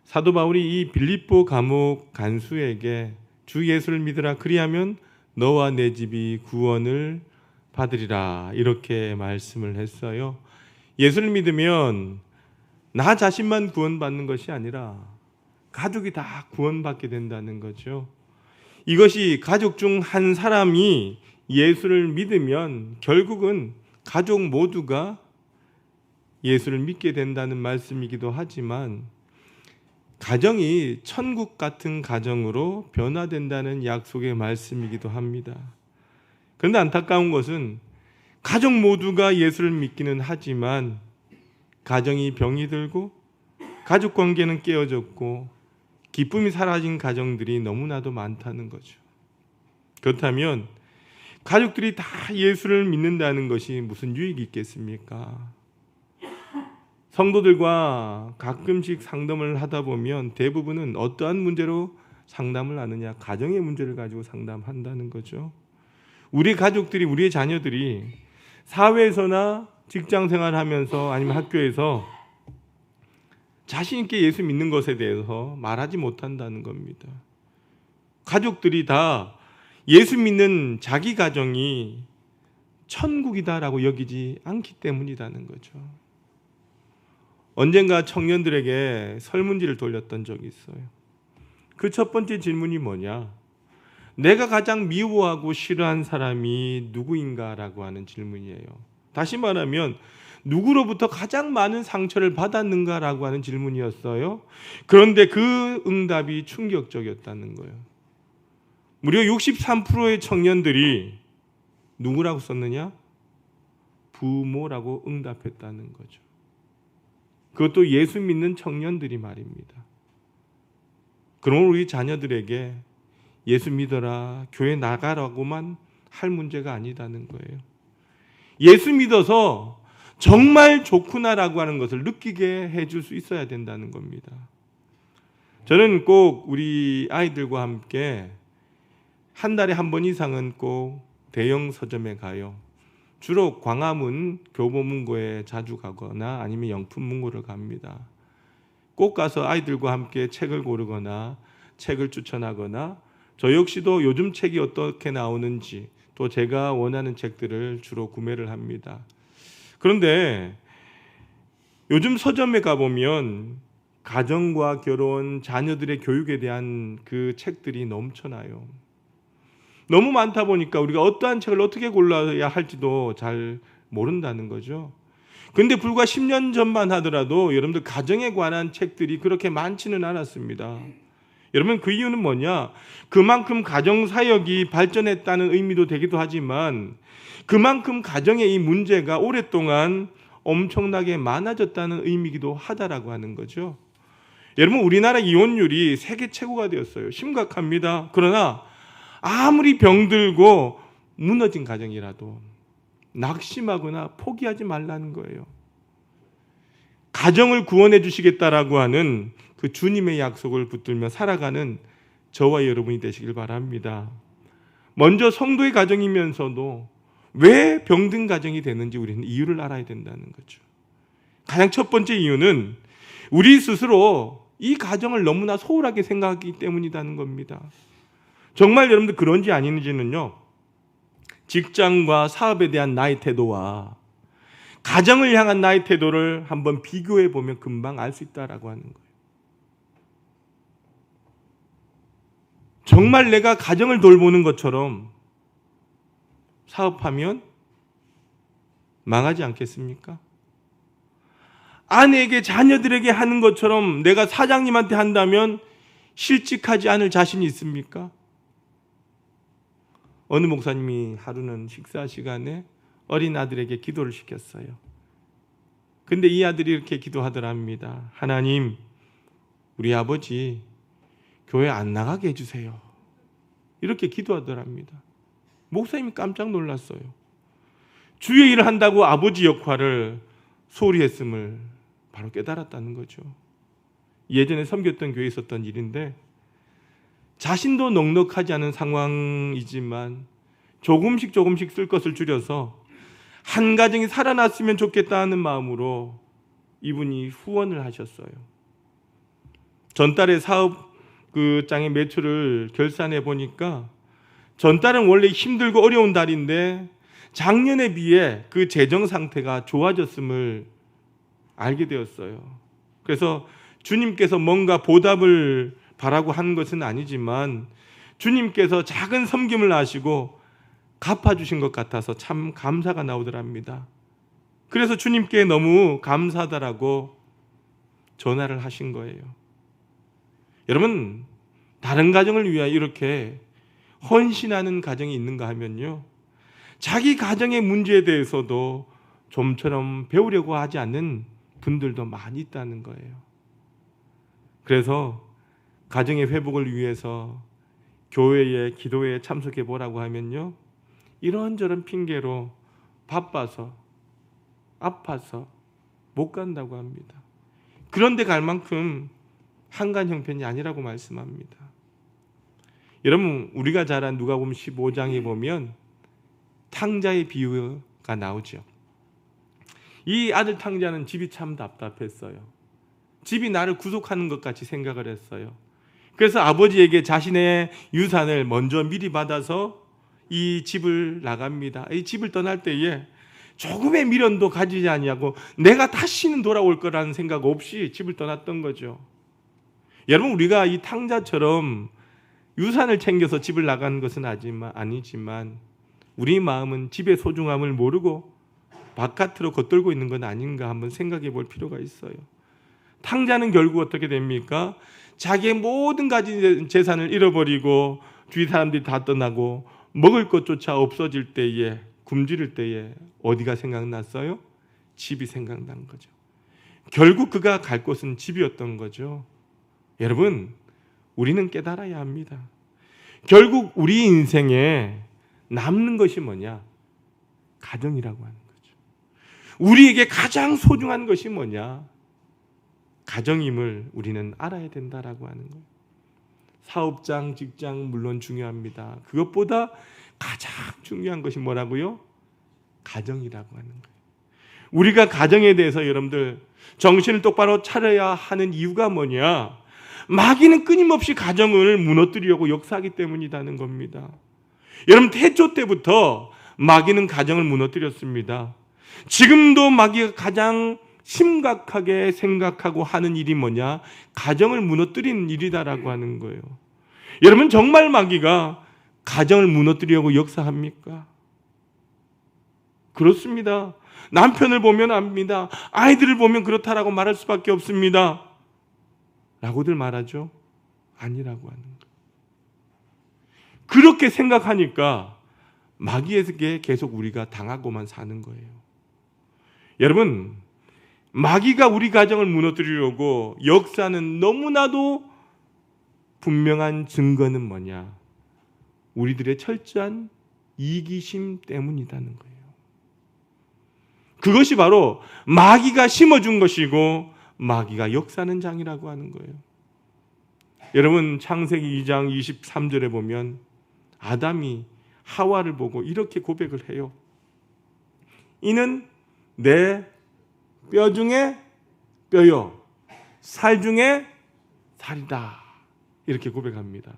사도 바울이 이 빌립보 감옥 간수에게 주 예수를 믿으라, 그리하면 너와 내 집이 구원을 받으리라, 이렇게 말씀을 했어요. 예수를 믿으면 나 자신만 구원받는 것이 아니라 가족이 다 구원받게 된다는 거죠. 이것이 가족 중 한 사람이 예수를 믿으면 결국은 가족 모두가 예수를 믿게 된다는 말씀이기도 하지만, 가정이 천국 같은 가정으로 변화된다는 약속의 말씀이기도 합니다. 그런데 안타까운 것은 가족 모두가 예수를 믿기는 하지만 가정이 병이 들고 가족 관계는 깨어졌고 기쁨이 사라진 가정들이 너무나도 많다는 거죠. 그렇다면 가족들이 다 예수를 믿는다는 것이 무슨 유익이 있겠습니까? 성도들과 가끔씩 상담을 하다 보면 대부분은 어떠한 문제로 상담을 하느냐? 가정의 문제를 가지고 상담한다는 거죠. 우리 가족들이, 우리의 자녀들이 사회에서나 직장 생활하면서 아니면 학교에서 자신 있게 예수 믿는 것에 대해서 말하지 못한다는 겁니다. 가족들이 다 예수 믿는 자기 가정이 천국이다라고 여기지 않기 때문이라는 거죠. 언젠가 청년들에게 설문지를 돌렸던 적이 있어요. 그 첫 번째 질문이 뭐냐? 내가 가장 미워하고 싫어한 사람이 누구인가라고 하는 질문이에요. 다시 말하면 누구로부터 가장 많은 상처를 받았는가라고 하는 질문이었어요. 그런데 그 응답이 충격적이었다는 거예요. 무려 63%의 청년들이 누구라고 썼느냐? 부모라고 응답했다는 거죠. 그것도 예수 믿는 청년들이 말입니다. 그럼 우리 자녀들에게 예수 믿어라, 교회 나가라고만 할 문제가 아니다는 거예요. 예수 믿어서 정말 좋구나라고 하는 것을 느끼게 해줄 수 있어야 된다는 겁니다. 저는 꼭 우리 아이들과 함께 한 달에 한 번 이상은 꼭 대형 서점에 가요. 주로 광화문 교보문고에 자주 가거나 아니면 영품문고를 갑니다. 꼭 가서 아이들과 함께 책을 고르거나 책을 추천하거나 저 역시도 요즘 책이 어떻게 나오는지 또 제가 원하는 책들을 주로 구매를 합니다. 그런데 요즘 서점에 가보면 가정과 결혼, 자녀들의 교육에 대한 그 책들이 넘쳐나요. 너무 많다 보니까 우리가 어떠한 책을 어떻게 골라야 할지도 잘 모른다는 거죠. 그런데 불과 10년 전만 하더라도 여러분들 가정에 관한 책들이 그렇게 많지는 않았습니다. 여러분, 그 이유는 뭐냐? 그만큼 가정사역이 발전했다는 의미도 되기도 하지만 그만큼 가정의 이 문제가 오랫동안 엄청나게 많아졌다는 의미이기도 하다라고 하는 거죠. 여러분, 우리나라 이혼율이 세계 최고가 되었어요. 심각합니다. 그러나 아무리 병들고 무너진 가정이라도 낙심하거나 포기하지 말라는 거예요. 가정을 구원해 주시겠다라고 하는 그 주님의 약속을 붙들며 살아가는 저와 여러분이 되시길 바랍니다. 먼저 성도의 가정이면서도 왜 병든 가정이 되는지 우리는 이유를 알아야 된다는 거죠. 가장 첫 번째 이유는 우리 스스로 이 가정을 너무나 소홀하게 생각하기 때문이라는 겁니다. 정말 여러분들 그런지 아닌지는요, 직장과 사업에 대한 나의 태도와 가정을 향한 나의 태도를 한번 비교해 보면 금방 알 수 있다라고 하는 거예요. 정말 내가 가정을 돌보는 것처럼 사업하면 망하지 않겠습니까? 아내에게, 자녀들에게 하는 것처럼 내가 사장님한테 한다면 실직하지 않을 자신이 있습니까? 어느 목사님이 하루는 식사 시간에 어린 아들에게 기도를 시켰어요. 근데 이 아들이 이렇게 기도하더랍니다. 하나님, 우리 아버지 교회 안 나가게 해주세요. 이렇게 기도하더랍니다. 목사님이 깜짝 놀랐어요. 주의 일을 한다고 아버지 역할을 소홀히 했음을 바로 깨달았다는 거죠. 예전에 섬겼던 교회에 있었던 일인데 자신도 넉넉하지 않은 상황이지만 조금씩 쓸 것을 줄여서 한 가정이 살아났으면 좋겠다는 마음으로 이분이 후원을 하셨어요. 전달의 사업 장의 매출을 결산해 보니까 전달은 원래 힘들고 어려운 달인데 작년에 비해 그 재정 상태가 좋아졌음을 알게 되었어요. 그래서 주님께서 뭔가 보답을 바라고 한 것은 아니지만 주님께서 작은 섬김을 하시고 갚아주신 것 같아서 참 감사가 나오더랍니다. 그래서 주님께 너무 감사하다라고 전화를 하신 거예요. 여러분, 다른 가정을 위하여 이렇게 헌신하는 가정이 있는가 하면요, 자기 가정의 문제에 대해서도 좀처럼 배우려고 하지 않는 분들도 많이 있다는 거예요. 그래서 가정의 회복을 위해서 교회에 기도회에 참석해 보라고 하면요, 이런저런 핑계로 바빠서 아파서 못 간다고 합니다. 그런데 갈 만큼 한간 형편이 아니라고 말씀합니다. 여러분, 우리가 잘 아는 누가복음 15장에 보면 탕자의 비유가 나오죠. 이 아들 탕자는 집이 참 답답했어요. 집이 나를 구속하는 것 같이 생각을 했어요. 그래서 아버지에게 자신의 유산을 먼저 미리 받아서 이 집을 나갑니다. 이 집을 떠날 때에 조금의 미련도 가지지 아니하고 내가 다시는 돌아올 거라는 생각 없이 집을 떠났던 거죠. 여러분, 우리가 이 탕자처럼 유산을 챙겨서 집을 나가는 것은 아니지만 우리 마음은 집의 소중함을 모르고 바깥으로 겉돌고 있는 건 아닌가 한번 생각해 볼 필요가 있어요. 탕자는 결국 어떻게 됩니까? 자기의 모든 가진 재산을 잃어버리고 주위 사람들이 다 떠나고 먹을 것조차 없어질 때에, 굶주릴 때에 어디가 생각났어요? 집이 생각난 거죠. 결국 그가 갈 곳은 집이었던 거죠. 여러분, 우리는 깨달아야 합니다. 결국 우리 인생에 남는 것이 뭐냐? 가정이라고 하는 거죠. 우리에게 가장 소중한 것이 뭐냐? 가정임을 우리는 알아야 된다라고 하는 거예요. 사업장, 직장 물론 중요합니다. 그것보다 가장 중요한 것이 뭐라고요? 가정이라고 하는 거예요. 우리가 가정에 대해서 여러분들 정신을 똑바로 차려야 하는 이유가 뭐냐? 마귀는 끊임없이 가정을 무너뜨리려고 역사하기 때문이라는 겁니다. 여러분, 태초 때부터 마귀는 가정을 무너뜨렸습니다. 지금도 마귀가 가장 심각하게 생각하고 하는 일이 뭐냐? 가정을 무너뜨리는 일이다라고 하는 거예요. 여러분, 정말 마귀가 가정을 무너뜨리려고 역사합니까? 그렇습니다. 남편을 보면 압니다. 아이들을 보면 그렇다라고 말할 수밖에 없습니다. 라고들 말하죠? 아니라고 하는 거예요. 그렇게 생각하니까 마귀에게 계속 우리가 당하고만 사는 거예요. 여러분, 마귀가 우리 가정을 무너뜨리려고 역사는 너무나도 분명한 증거는 뭐냐? 우리들의 철저한 이기심 때문이라는 거예요. 그것이 바로 마귀가 심어준 것이고 마귀가 역사하는 장이라고 하는 거예요. 여러분, 창세기 2장 23절에 보면 아담이 하와를 보고 이렇게 고백을 해요. 이는 내 뼈 중에 뼈요, 살 중에 살이다. 이렇게 고백합니다.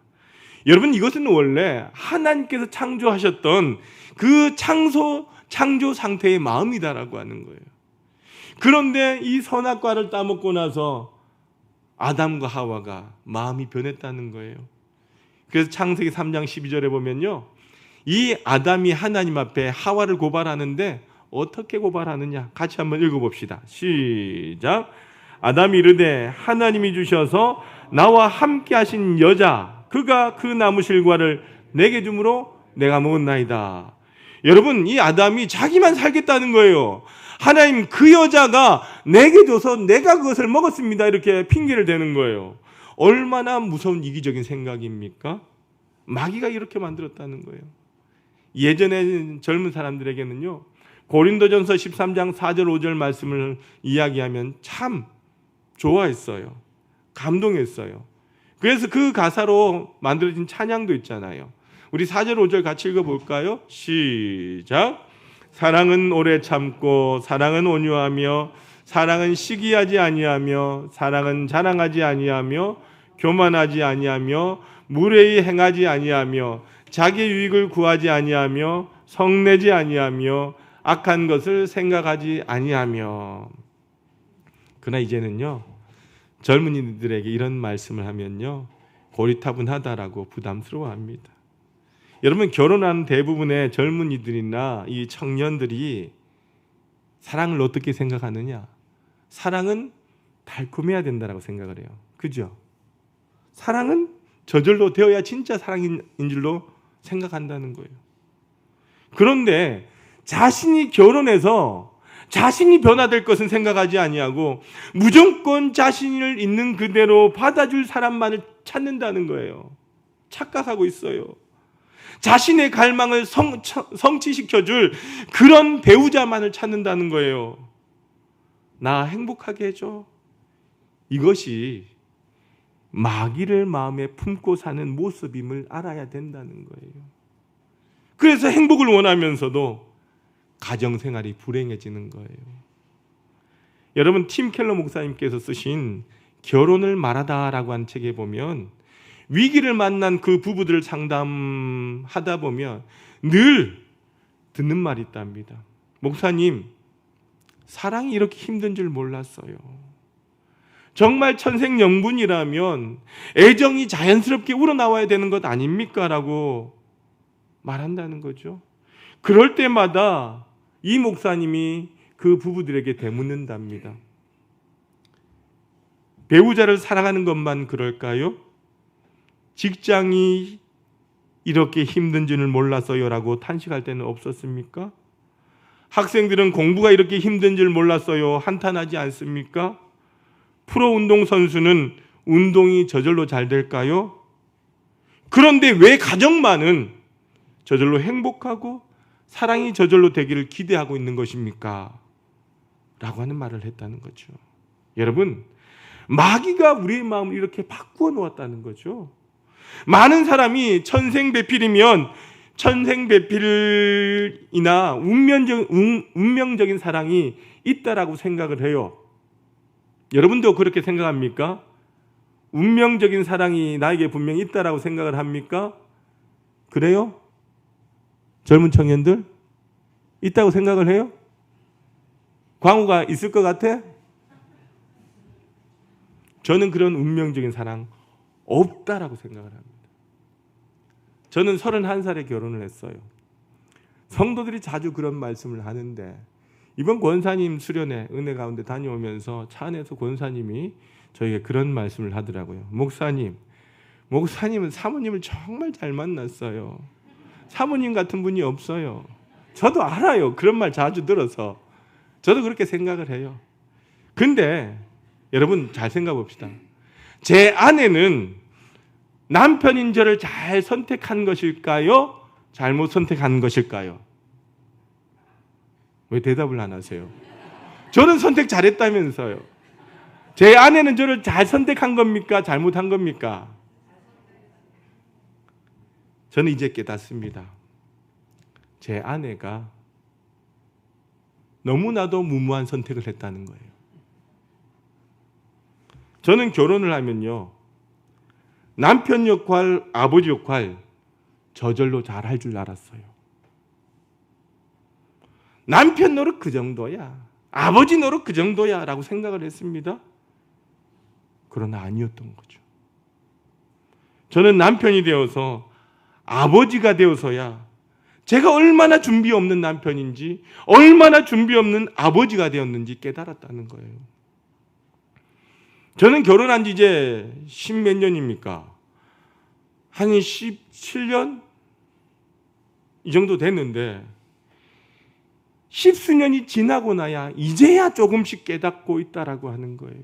여러분, 이것은 원래 하나님께서 창조하셨던 그 창조 상태의 마음이다라고 하는 거예요. 그런데 이 선악과를 따먹고 나서 아담과 하와가 마음이 변했다는 거예요. 그래서 창세기 3장 12절에 보면요, 이 아담이 하나님 앞에 하와를 고발하는데 어떻게 고발하느냐? 같이 한번 읽어봅시다. 시작. 아담이 이르되 하나님이 주셔서 나와 함께 하신 여자, 그가 그 나무 실과를 내게 주므로 내가 먹었나이다. 여러분, 이 아담이 자기만 살겠다는 거예요. 하나님, 그 여자가 내게 줘서 내가 그것을 먹었습니다. 이렇게 핑계를 대는 거예요. 얼마나 무서운 이기적인 생각입니까? 마귀가 이렇게 만들었다는 거예요. 예전에 젊은 사람들에게는요, 고린도전서 13장 4절 5절 말씀을 이야기하면 참 좋아했어요. 감동했어요. 그래서 그 가사로 만들어진 찬양도 있잖아요. 우리 4절 5절 같이 읽어볼까요? 시작. 사랑은 오래 참고 사랑은 온유하며 사랑은 시기하지 아니하며 사랑은 자랑하지 아니하며 교만하지 아니하며 무례히 행하지 아니하며 자기 유익을 구하지 아니하며 성내지 아니하며 악한 것을 생각하지 아니하며. 그러나 이제는요, 젊은이들에게 이런 말씀을 하면요, 고리타분하다라고 부담스러워합니다. 여러분, 결혼한 대부분의 젊은이들이나 이 청년들이 사랑을 어떻게 생각하느냐? 사랑은 달콤해야 된다라고 생각을 해요. 그죠? 사랑은 저절로 되어야 진짜 사랑인 줄로 생각한다는 거예요. 그런데 자신이 결혼해서 자신이 변화될 것은 생각하지 아니하고 무조건 자신을 있는 그대로 받아줄 사람만을 찾는다는 거예요. 착각하고 있어요. 자신의 갈망을 성취시켜줄 그런 배우자만을 찾는다는 거예요. 나 행복하게 해줘. 이것이 마귀를 마음에 품고 사는 모습임을 알아야 된다는 거예요. 그래서 행복을 원하면서도 가정생활이 불행해지는 거예요. 여러분, 팀 켈러 목사님께서 쓰신 결혼을 말하다라고 한 책에 보면 위기를 만난 그 부부들을 상담하다 보면 늘 듣는 말이 있답니다. 목사님, 사랑이 이렇게 힘든 줄 몰랐어요. 정말 천생연분이라면 애정이 자연스럽게 우러나와야 되는 것 아닙니까? 라고 말한다는 거죠. 그럴 때마다 이 목사님이 그 부부들에게 되묻는답니다. 배우자를 사랑하는 것만 그럴까요? 직장이 이렇게 힘든 줄을 몰랐어요 라고 탄식할 때는 없었습니까? 학생들은 공부가 이렇게 힘든 줄 몰랐어요 한탄하지 않습니까? 프로 운동선수는 운동이 저절로 잘 될까요? 그런데 왜 가정만은 저절로 행복하고 사랑이 저절로 되기를 기대하고 있는 것입니까? 라고 하는 말을 했다는 거죠. 여러분, 마귀가 우리의 마음을 이렇게 바꾸어 놓았다는 거죠. 많은 사람이 천생배필이면 천생배필이나 운명적인 사랑이 있다라고 생각을 해요. 여러분도 그렇게 생각합니까? 운명적인 사랑이 나에게 분명히 있다라고 생각을 합니까? 그래요? 젊은 청년들? 있다고 생각을 해요? 광우가 있을 것 같아? 저는 그런 운명적인 사랑 없다라고 생각을 합니다. 저는 31살에 결혼을 했어요. 성도들이 자주 그런 말씀을 하는데 이번 권사님 수련회 은혜 가운데 다녀오면서 차 안에서 권사님이 저에게 그런 말씀을 하더라고요. 목사님은 사모님을 정말 잘 만났어요. 사모님 같은 분이 없어요. 저도 알아요. 그런 말 자주 들어서 저도 그렇게 생각을 해요. 근데 여러분 잘 생각해 봅시다. 제 아내는 남편인 저를 잘 선택한 것일까요? 잘못 선택한 것일까요? 왜 대답을 안 하세요? 저는 선택 잘했다면서요. 제 아내는 저를 잘 선택한 겁니까? 잘못한 겁니까? 저는 이제 깨닫습니다. 제 아내가 너무나도 무모한 선택을 했다는 거예요. 저는 결혼을 하면요, 남편 역할, 아버지 역할 저절로 잘할 줄 알았어요. 남편 노릇 그 정도야, 아버지 노릇 그 정도야 라고 생각을 했습니다. 그러나 아니었던 거죠. 저는 남편이 되어서 아버지가 되어서야 제가 얼마나 준비 없는 남편인지, 얼마나 준비 없는 아버지가 되었는지 깨달았다는 거예요. 저는 결혼한 지 이제 10몇 년입니까? 한 17년? 이 정도 됐는데 10수년이 지나고 나야 이제야 조금씩 깨닫고 있다라고 하는 거예요.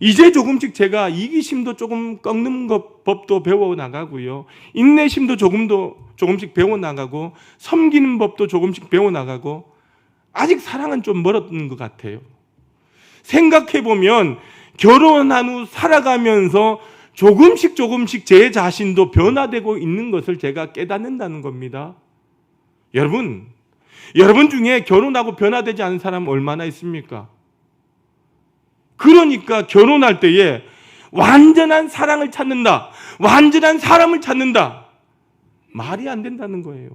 이제 조금씩 제가 이기심도 조금 꺾는 법도 배워나가고요. 인내심도 조금씩 배워나가고, 섬기는 법도 조금씩 배워나가고, 아직 사랑은 좀 멀었던 것 같아요. 생각해보면 결혼한 후 살아가면서 조금씩 제 자신도 변화되고 있는 것을 제가 깨닫는다는 겁니다. 여러분 중에 결혼하고 변화되지 않은 사람 얼마나 있습니까? 그러니까 결혼할 때에 완전한 사랑을 찾는다, 완전한 사람을 찾는다, 말이 안 된다는 거예요.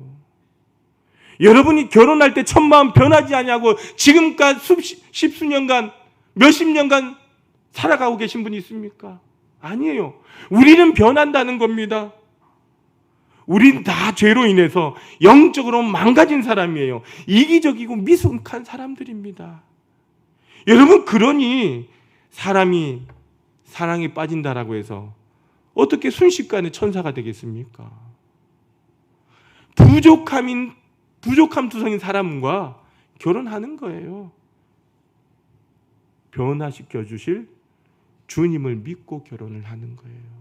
여러분이 결혼할 때 첫 마음 변하지 않냐고 지금까지 십수년간, 몇십 년간 살아가고 계신 분이 있습니까? 아니에요. 우리는 변한다는 겁니다. 우린 다 죄로 인해서 영적으로 망가진 사람이에요. 이기적이고 미숙한 사람들입니다. 여러분, 그러니 사람이 사랑에 빠진다라고 해서 어떻게 순식간에 천사가 되겠습니까? 부족함 투성인 사람과 결혼하는 거예요. 변화시켜 주실 주님을 믿고 결혼을 하는 거예요.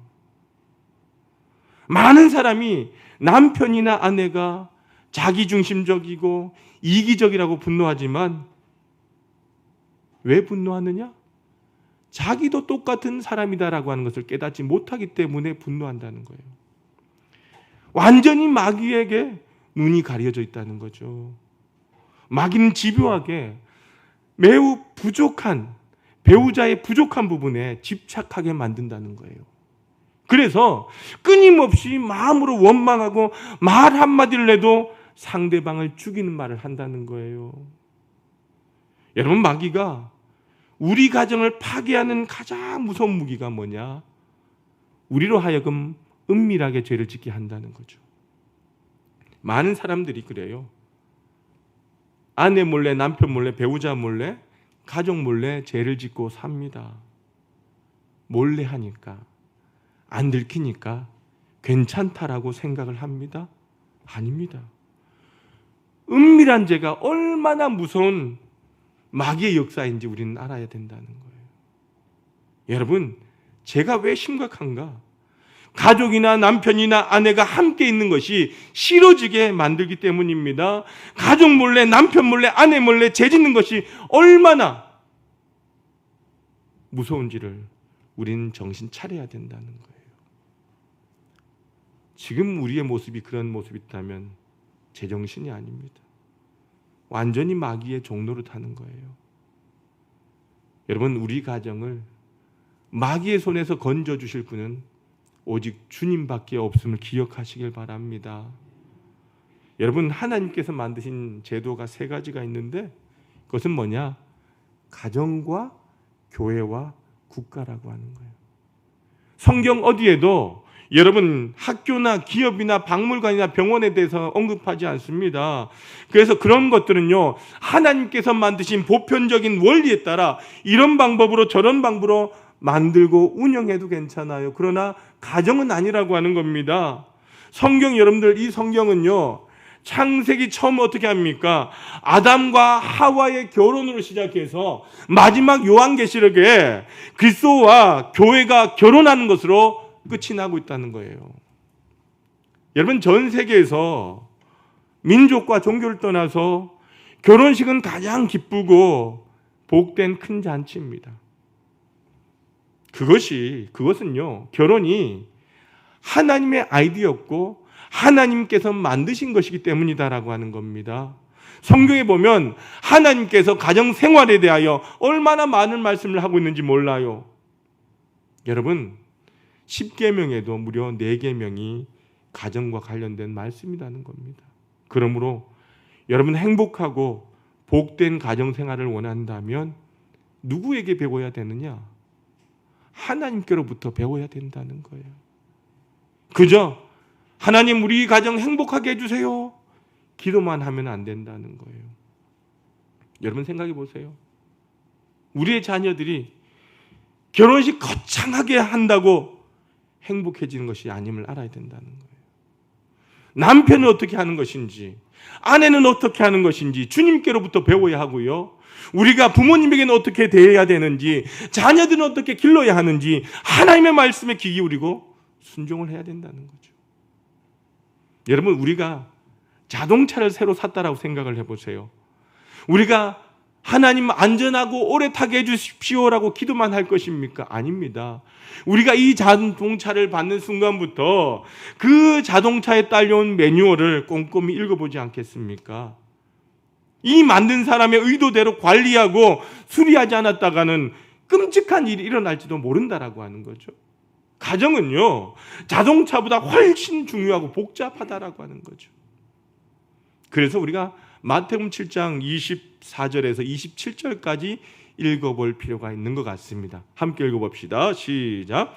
많은 사람이 남편이나 아내가 자기중심적이고 이기적이라고 분노하지만 왜 분노하느냐? 자기도 똑같은 사람이다라고 하는 것을 깨닫지 못하기 때문에 분노한다는 거예요. 완전히 마귀에게 눈이 가려져 있다는 거죠. 마귀는 집요하게 매우 부족한, 배우자의 부족한 부분에 집착하게 만든다는 거예요. 그래서 끊임없이 마음으로 원망하고 말 한마디를 해도 상대방을 죽이는 말을 한다는 거예요. 여러분, 마귀가 우리 가정을 파괴하는 가장 무서운 무기가 뭐냐? 우리로 하여금 은밀하게 죄를 짓게 한다는 거죠. 많은 사람들이 그래요. 아내 몰래, 남편 몰래, 배우자 몰래, 가족 몰래 죄를 짓고 삽니다. 몰래 하니까, 안 들키니까 괜찮다라고 생각을 합니다. 아닙니다. 은밀한 죄가 얼마나 무서운 마귀의 역사인지 우리는 알아야 된다는 거예요. 여러분, 죄가 왜 심각한가? 가족이나 남편이나 아내가 함께 있는 것이 싫어지게 만들기 때문입니다. 가족 몰래, 남편 몰래, 아내 몰래 죄 짓는 것이 얼마나 무서운지를 우리는 정신 차려야 된다는 거예요. 지금 우리의 모습이 그런 모습이 있다면 제정신이 아닙니다. 완전히 마귀의 종로로 타는 거예요. 여러분, 우리 가정을 마귀의 손에서 건져주실 분은 오직 주님밖에 없음을 기억하시길 바랍니다. 여러분, 하나님께서 만드신 제도가 3가지가 있는데 그것은 뭐냐? 가정과 교회와 국가라고 하는 거예요. 성경 어디에도 여러분 학교나 기업이나 박물관이나 병원에 대해서 언급하지 않습니다. 그래서 그런 것들은요, 하나님께서 만드신 보편적인 원리에 따라 이런 방법으로 저런 방법으로 만들고 운영해도 괜찮아요. 그러나 가정은 아니라고 하는 겁니다. 성경, 여러분들, 이 성경은요, 창세기 처음 어떻게 합니까? 아담과 하와의 결혼으로 시작해서 마지막 요한계시록에 그리스도와 교회가 결혼하는 것으로 끝이 나고 있다는 거예요. 여러분, 전 세계에서 민족과 종교를 떠나서 결혼식은 가장 기쁘고 복된 큰 잔치입니다. 그것은요, 결혼이 하나님의 아이디어였고 하나님께서 만드신 것이기 때문이다라고 하는 겁니다. 성경에 보면 하나님께서 가정 생활에 대하여 얼마나 많은 말씀을 하고 있는지 몰라요. 여러분, 10계명에도 무려 4계명이 가정과 관련된 말씀이라는 겁니다. 그러므로 여러분, 행복하고 복된 가정 생활을 원한다면 누구에게 배워야 되느냐? 하나님께로부터 배워야 된다는 거예요. 그저 하나님, 우리 가정 행복하게 해주세요, 기도만 하면 안 된다는 거예요. 여러분, 생각해 보세요. 우리의 자녀들이 결혼식 거창하게 한다고 행복해지는 것이 아님을 알아야 된다는 거예요. 남편은 어떻게 하는 것인지, 아내는 어떻게 하는 것인지 주님께로부터 배워야 하고요. 우리가 부모님에게는 어떻게 대해야 되는지, 자녀들은 어떻게 길러야 하는지 하나님의 말씀에 귀 기울이고 순종을 해야 된다는 거죠. 여러분, 우리가 자동차를 새로 샀다라고 생각을 해보세요. 우리가 하나님 안전하고 오래 타게 해주십시오라고 기도만 할 것입니까? 아닙니다. 우리가 이 자동차를 받는 순간부터 그 자동차에 딸려온 매뉴얼을 꼼꼼히 읽어보지 않겠습니까? 이 만든 사람의 의도대로 관리하고 수리하지 않았다가는 끔찍한 일이 일어날지도 모른다라고 하는 거죠. 가정은요, 자동차보다 훨씬 중요하고 복잡하다라고 하는 거죠. 그래서 우리가 마태복음 7장 24절에서 27절까지 읽어볼 필요가 있는 것 같습니다. 함께 읽어봅시다. 시작.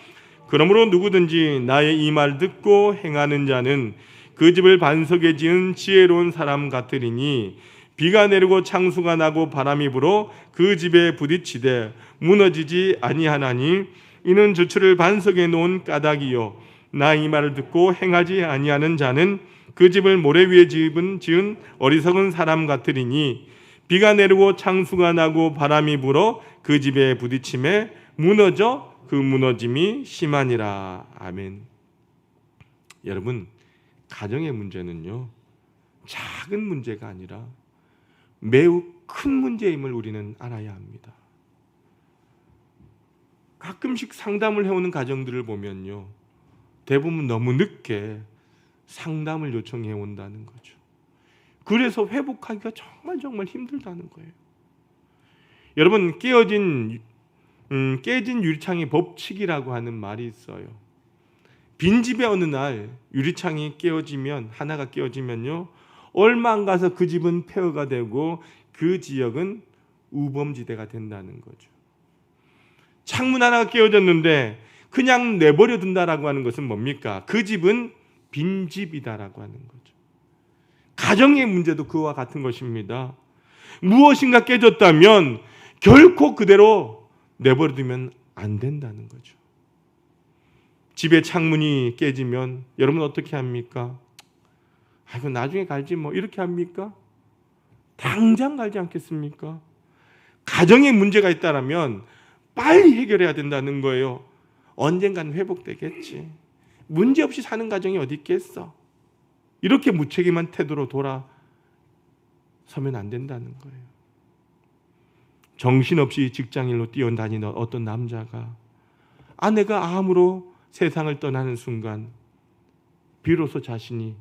그러므로 누구든지 나의 이 말 듣고 행하는 자는 그 집을 반석에 지은 지혜로운 사람 같으리니 비가 내리고 창수가 나고 바람이 불어 그 집에 부딪히되 무너지지 아니하나니 이는 주추를 반석에 놓은 까닭이요 나 이 말을 듣고 행하지 아니하는 자는 그 집을 모래 위에 지은 어리석은 사람 같으리니 비가 내리고 창수가 나고 바람이 불어 그 집에 부딪힘에 무너져 그 무너짐이 심하니라. 아멘. 여러분, 가정의 문제는요, 작은 문제가 아니라 매우 큰 문제임을 우리는 알아야 합니다. 가끔씩 상담을 해오는 가정들을 보면요, 대부분 너무 늦게 상담을 요청해 온다는 거죠. 그래서 회복하기가 정말 힘들다는 거예요. 여러분, 깨진 유리창의 법칙이라고 하는 말이 있어요. 빈집의 어느 날 유리창이 하나가 깨어지면요, 얼마 안 가서 그 집은 폐허가 되고 그 지역은 우범지대가 된다는 거죠. 창문 하나가 깨어졌는데 그냥 내버려 둔다라고 하는 것은 뭡니까? 그 집은 빈집이다라고 하는 거죠. 가정의 문제도 그와 같은 것입니다. 무엇인가 깨졌다면 결코 그대로 내버려 두면 안 된다는 거죠. 집의 창문이 깨지면 여러분 어떻게 합니까? 아이고, 나중에 갈지 뭐 이렇게 합니까? 당장 갈지 않겠습니까? 가정에 문제가 있다면 빨리 해결해야 된다는 거예요. 언젠간 회복되겠지. 문제없이 사는 가정이 어디 있겠어? 이렇게 무책임한 태도로 돌아서면 안 된다는 거예요. 정신없이 직장일로 뛰어다니는 어떤 남자가 아내가 암으로 세상을 떠나는 순간 비로소 자신이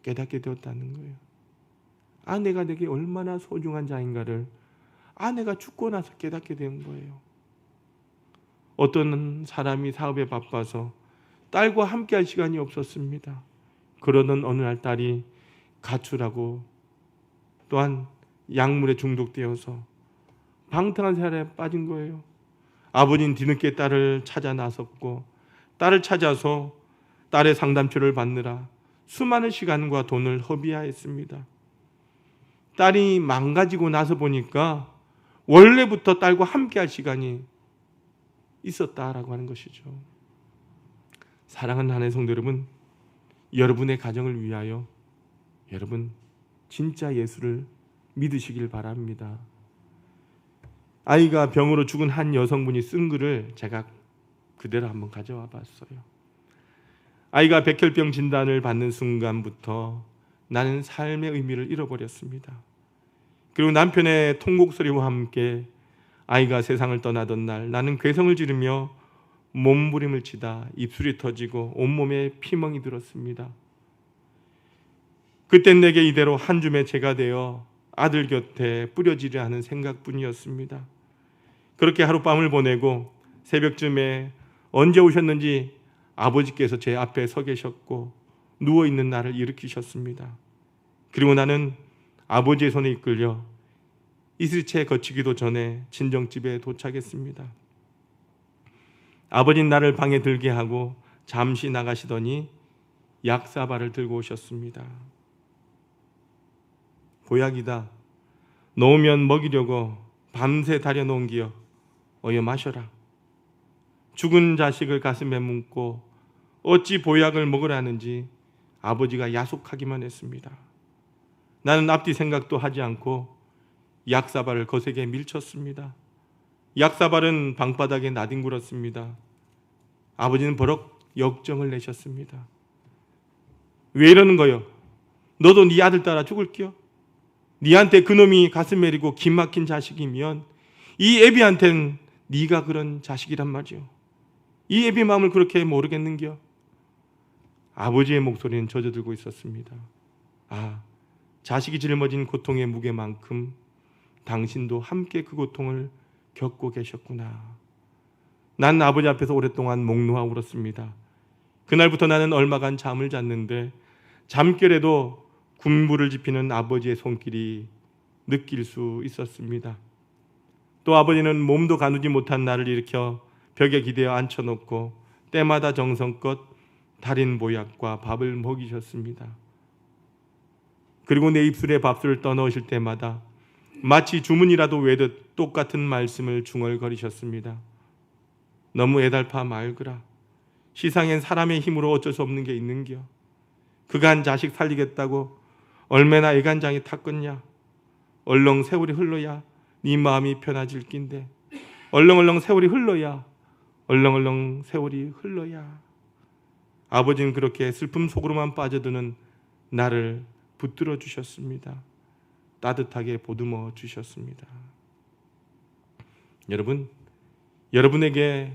깨닫게 되었다는 거예요. 아내가 내게 얼마나 소중한 자인가를 아내가 죽고 나서 깨닫게 된 거예요. 어떤 사람이 사업에 바빠서 딸과 함께 할 시간이 없었습니다. 그러던 어느 날 딸이 가출하고 또한 약물에 중독되어서 방탕한 생활에 빠진 거예요. 아버지는 뒤늦게 딸을 찾아 나섰고 딸을 찾아서 딸의 상담치료를 받느라 수많은 시간과 돈을 허비하였습니다. 딸이 망가지고 나서 보니까 원래부터 딸과 함께 할 시간이 있었다라고 하는 것이죠. 사랑하는 하나님의 성도 여러분, 여러분의 가정을 위하여 여러분 진짜 예수를 믿으시길 바랍니다. 아이가 병으로 죽은 한 여성분이 쓴 글을 제가 그대로 한번 가져와 봤어요. 아이가 백혈병 진단을 받는 순간부터 나는 삶의 의미를 잃어버렸습니다. 그리고 남편의 통곡 소리와 함께 아이가 세상을 떠나던 날 나는 괴성을 지르며 몸부림을 치다 입술이 터지고 온몸에 피멍이 들었습니다. 그땐 내게 이대로 한 줌의 재가 되어 아들 곁에 뿌려지려 하는 생각뿐이었습니다. 그렇게 하룻밤을 보내고 새벽쯤에 언제 오셨는지 아버지께서 제 앞에 서 계셨고 누워있는 나를 일으키셨습니다. 그리고 나는 아버지의 손에 이끌려 이슬채 거치기도 전에 친정집에 도착했습니다. 아버지는 나를 방에 들게 하고 잠시 나가시더니 약사발을 들고 오셨습니다. 보약이다. 놓으면 먹이려고 밤새 다려놓은 기여 어여 마셔라. 죽은 자식을 가슴에 묻고 어찌 보약을 먹으라는지 아버지가 야속하기만 했습니다. 나는 앞뒤 생각도 하지 않고 약사발을 거세게 밀쳤습니다. 약사발은 방바닥에 나뒹굴었습니다. 아버지는 버럭 역정을 내셨습니다. 왜 이러는 거요? 너도 네 아들 따라 죽을게요? 네한테 그놈이 가슴 매리고 기 막힌 자식이면 이 애비한텐 네가 그런 자식이란 말이요. 이 애비 마음을 그렇게 모르겠는겨? 아버지의 목소리는 젖어들고 있었습니다. 아, 자식이 짊어진 고통의 무게만큼 당신도 함께 그 고통을 겪고 계셨구나. 난 아버지 앞에서 오랫동안 목 놓아 울었습니다. 그날부터 나는 얼마간 잠을 잤는데 잠결에도 군부를 지피는 아버지의 손길이 느낄 수 있었습니다. 또 아버지는 몸도 가누지 못한 나를 일으켜 벽에 기대어 앉혀놓고 때마다 정성껏 달인 보약과 밥을 먹이셨습니다. 그리고 내 입술에 밥술을 떠넣으실 때마다 마치 주문이라도 외듯 똑같은 말씀을 중얼거리셨습니다. 너무 애달파 말거라. 시상엔 사람의 힘으로 어쩔 수 없는 게 있는겨. 그간 자식 살리겠다고 얼마나 애간장이 탔겠냐. 얼렁 세월이 흘러야 네 마음이 편해질 낀데 얼렁얼렁 세월이 흘러야 얼렁얼렁 세월이 흘러야. 아버지는 그렇게 슬픔 속으로만 빠져드는 나를 붙들어 주셨습니다. 따뜻하게 보듬어 주셨습니다. 여러분, 여러분에게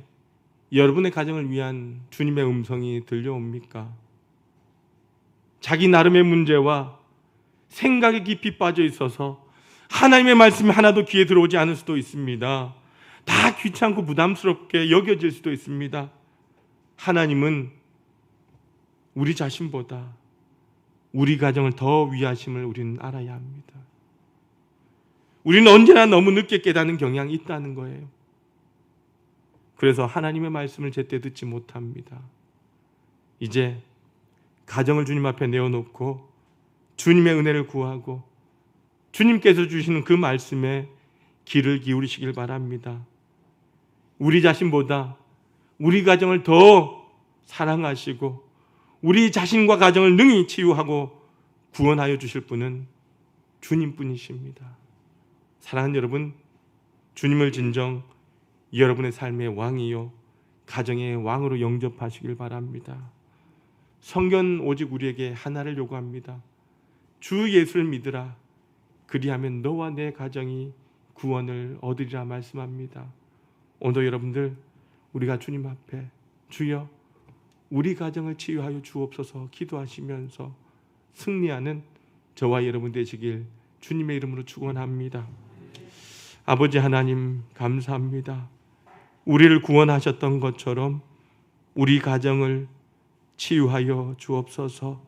여러분의 가정을 위한 주님의 음성이 들려옵니까? 자기 나름의 문제와 생각에 깊이 빠져 있어서 하나님의 말씀이 하나도 귀에 들어오지 않을 수도 있습니다. 다 귀찮고 부담스럽게 여겨질 수도 있습니다. 하나님은 우리 자신보다 우리 가정을 더 위하심을 우리는 알아야 합니다. 우리는 언제나 너무 늦게 깨닫는 경향이 있다는 거예요. 그래서 하나님의 말씀을 제때 듣지 못합니다. 이제 가정을 주님 앞에 내어놓고 주님의 은혜를 구하고 주님께서 주시는 그 말씀에 귀를 기울이시길 바랍니다. 우리 자신보다 우리 가정을 더 사랑하시고 우리 자신과 가정을 능히 치유하고 구원하여 주실 분은 주님뿐이십니다. 사랑하는 여러분, 주님을 진정 여러분의 삶의 왕이요 가정의 왕으로 영접하시길 바랍니다. 성경 오직 우리에게 하나를 요구합니다. 주 예수를 믿으라. 그리하면 너와 내 가정이 구원을 얻으리라 말씀합니다. 오늘 여러분들 우리가 주님 앞에 주여 우리 가정을 치유하여 주옵소서 기도하시면서 승리하는 저와 여러분 되시길 주님의 이름으로 축원합니다. 아버지 하나님 감사합니다. 우리를 구원하셨던 것처럼 우리 가정을 치유하여 주옵소서.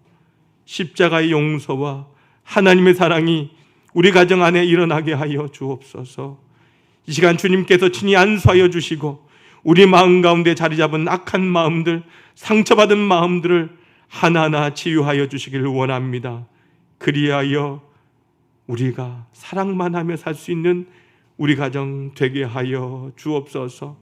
십자가의 용서와 하나님의 사랑이 우리 가정 안에 일어나게 하여 주옵소서. 이 시간 주님께서 친히 안수하여 주시고 우리 마음 가운데 자리 잡은 악한 마음들, 상처받은 마음들을 하나하나 치유하여 주시기를 원합니다. 그리하여 우리가 사랑만 하며 살 수 있는 우리 가정 되게 하여 주옵소서.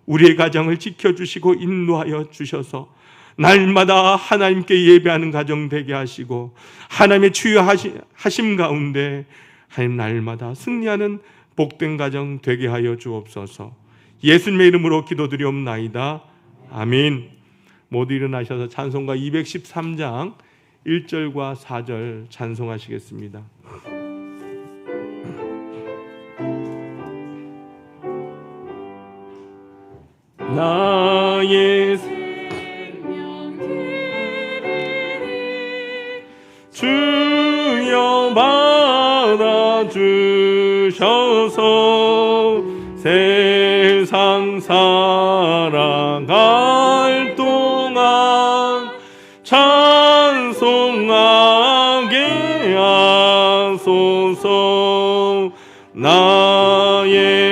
우리의 가정을 지켜주시고 인도하여 주셔서 날마다 하나님께 예배하는 가정 되게 하시고 하나님의 치유하심 가운데 하나님 날마다 승리하는 복된 가정 되게 하여 주옵소서. 예수님의 이름으로 기도드리옵나이다. 아멘. 모두 일어나셔서 찬송가 213장 1절과 4절 찬송하시겠습니다. 나의 생명 드리리 주여 받아주셔서 세상 살아갈 동안 찬송하게 하소서. 나의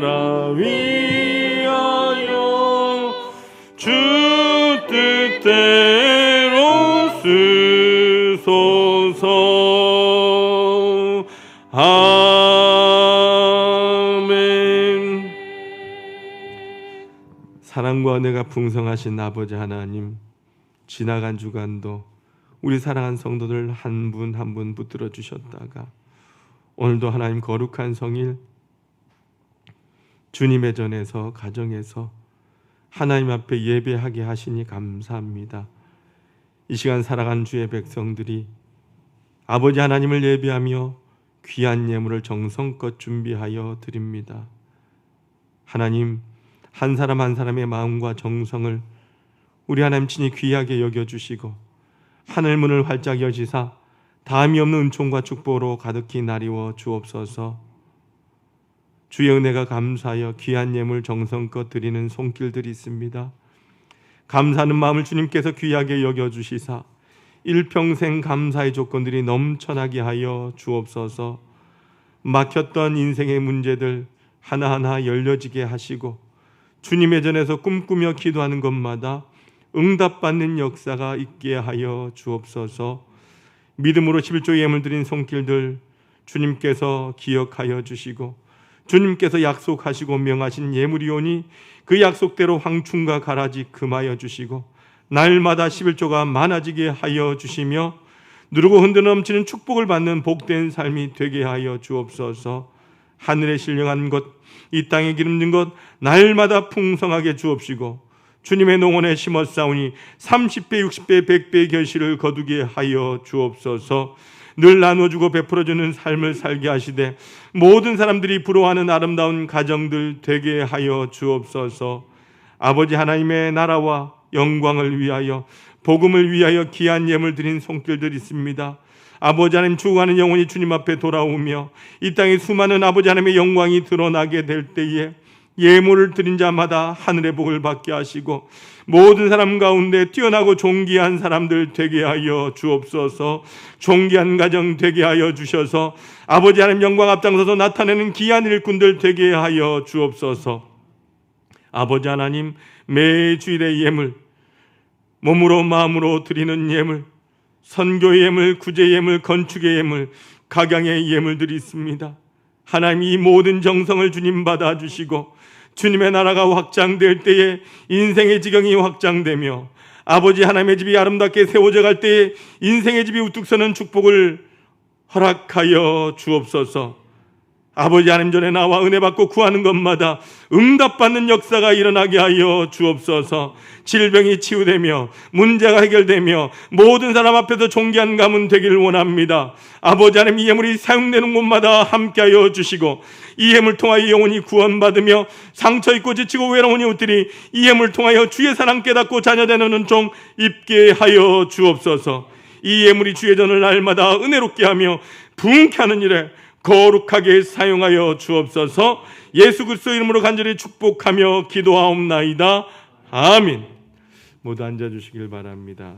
나라 위하여 주 뜻대로 쓰소서. 사랑과 은혜가 풍성하신 아버지 하나님, 지나간 주간도 우리 사랑하는 성도들 한 분 한 분 붙들어 주셨다가 오늘도 하나님 거룩한 성일 주님의 전에서 가정에서 하나님 앞에 예배하게 하시니 감사합니다. 이 시간 살아간 주의 백성들이 아버지 하나님을 예배하며 귀한 예물을 정성껏 준비하여 드립니다. 하나님, 한 사람 한 사람의 마음과 정성을 우리 하나님 친히 귀하게 여겨주시고 하늘 문을 활짝 여시사 다함이 없는 은총과 축복으로 가득히 나리워 주옵소서. 주의 은혜가 감사하여 귀한 예물 정성껏 드리는 손길들이 있습니다. 감사하는 마음을 주님께서 귀하게 여겨주시사 일평생 감사의 조건들이 넘쳐나게 하여 주옵소서. 막혔던 인생의 문제들 하나하나 열려지게 하시고 주님의 전에서 꿈꾸며 기도하는 것마다 응답받는 역사가 있게 하여 주옵소서. 믿음으로 11조 예물 드린 손길들 주님께서 기억하여 주시고 주님께서 약속하시고 명하신 예물이오니 그 약속대로 황충과 가라지 금하여 주시고 날마다 11조가 많아지게 하여 주시며 누르고 흔들어 넘치는 축복을 받는 복된 삶이 되게 하여 주옵소서. 하늘에 신령한 것, 이 땅에 기름진 것 날마다 풍성하게 주옵시고 주님의 농원에 심었사오니 30배, 60배, 100배의 결실을 거두게 하여 주옵소서. 늘 나눠주고 베풀어주는 삶을 살게 하시되 모든 사람들이 부러워하는 아름다운 가정들 되게 하여 주옵소서. 아버지 하나님의 나라와 영광을 위하여 복음을 위하여 귀한 예물 드린 손길들이 있습니다. 아버지 하나님, 죽어가는 영혼이 주님 앞에 돌아오며 이 땅에 수많은 아버지 하나님의 영광이 드러나게 될 때에 예물을 드린 자마다 하늘의 복을 받게 하시고 모든 사람 가운데 뛰어나고 존귀한 사람들 되게 하여 주옵소서. 존귀한 가정 되게 하여 주셔서 아버지 하나님 영광 앞장서서 나타내는 귀한 일꾼들 되게 하여 주옵소서. 아버지 하나님, 매 주일의 예물, 몸으로 마음으로 드리는 예물, 선교의 예물, 구제의 예물, 건축의 예물, 각양의 예물들이 있습니다. 하나님, 이 모든 정성을 주님 받아주시고 주님의 나라가 확장될 때에 인생의 지경이 확장되며 아버지 하나님의 집이 아름답게 세워져 갈 때에 인생의 집이 우뚝 서는 축복을 허락하여 주옵소서. 아버지 하나님 전에 나와 은혜 받고 구하는 것마다 응답받는 역사가 일어나게 하여 주옵소서. 질병이 치유되며 문제가 해결되며 모든 사람 앞에서 존귀한 가문 되기를 원합니다. 아버지 하나님, 이 예물이 사용되는 곳마다 함께하여 주시고 이 예물 통하여 영혼이 구원받으며 상처있고 지치고 외로운 이웃들이 이 예물 통하여 주의 사랑 깨닫고 자녀되는 은총 입게 하여 주옵소서. 이 예물이 주의 전을 날마다 은혜롭게 하며 부흥케 하는 일에 거룩하게 사용하여 주옵소서. 예수 그리스도 이름으로 간절히 축복하며 기도하옵나이다. 아멘. 모두 앉아주시길 바랍니다.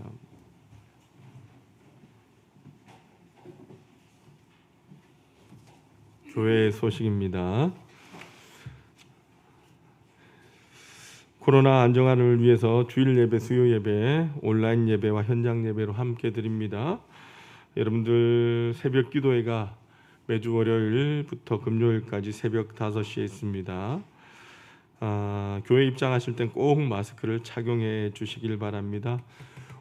교회 소식입니다. 코로나 안정화를 위해서 주일 예배, 수요 예배, 온라인 예배와 현장 예배로 함께 드립니다. 여러분들 새벽 기도회가 매주 월요일부터 금요일까지 새벽 5시에 있습니다. 교회 입장하실 땐 꼭 마스크를 착용해 주시길 바랍니다.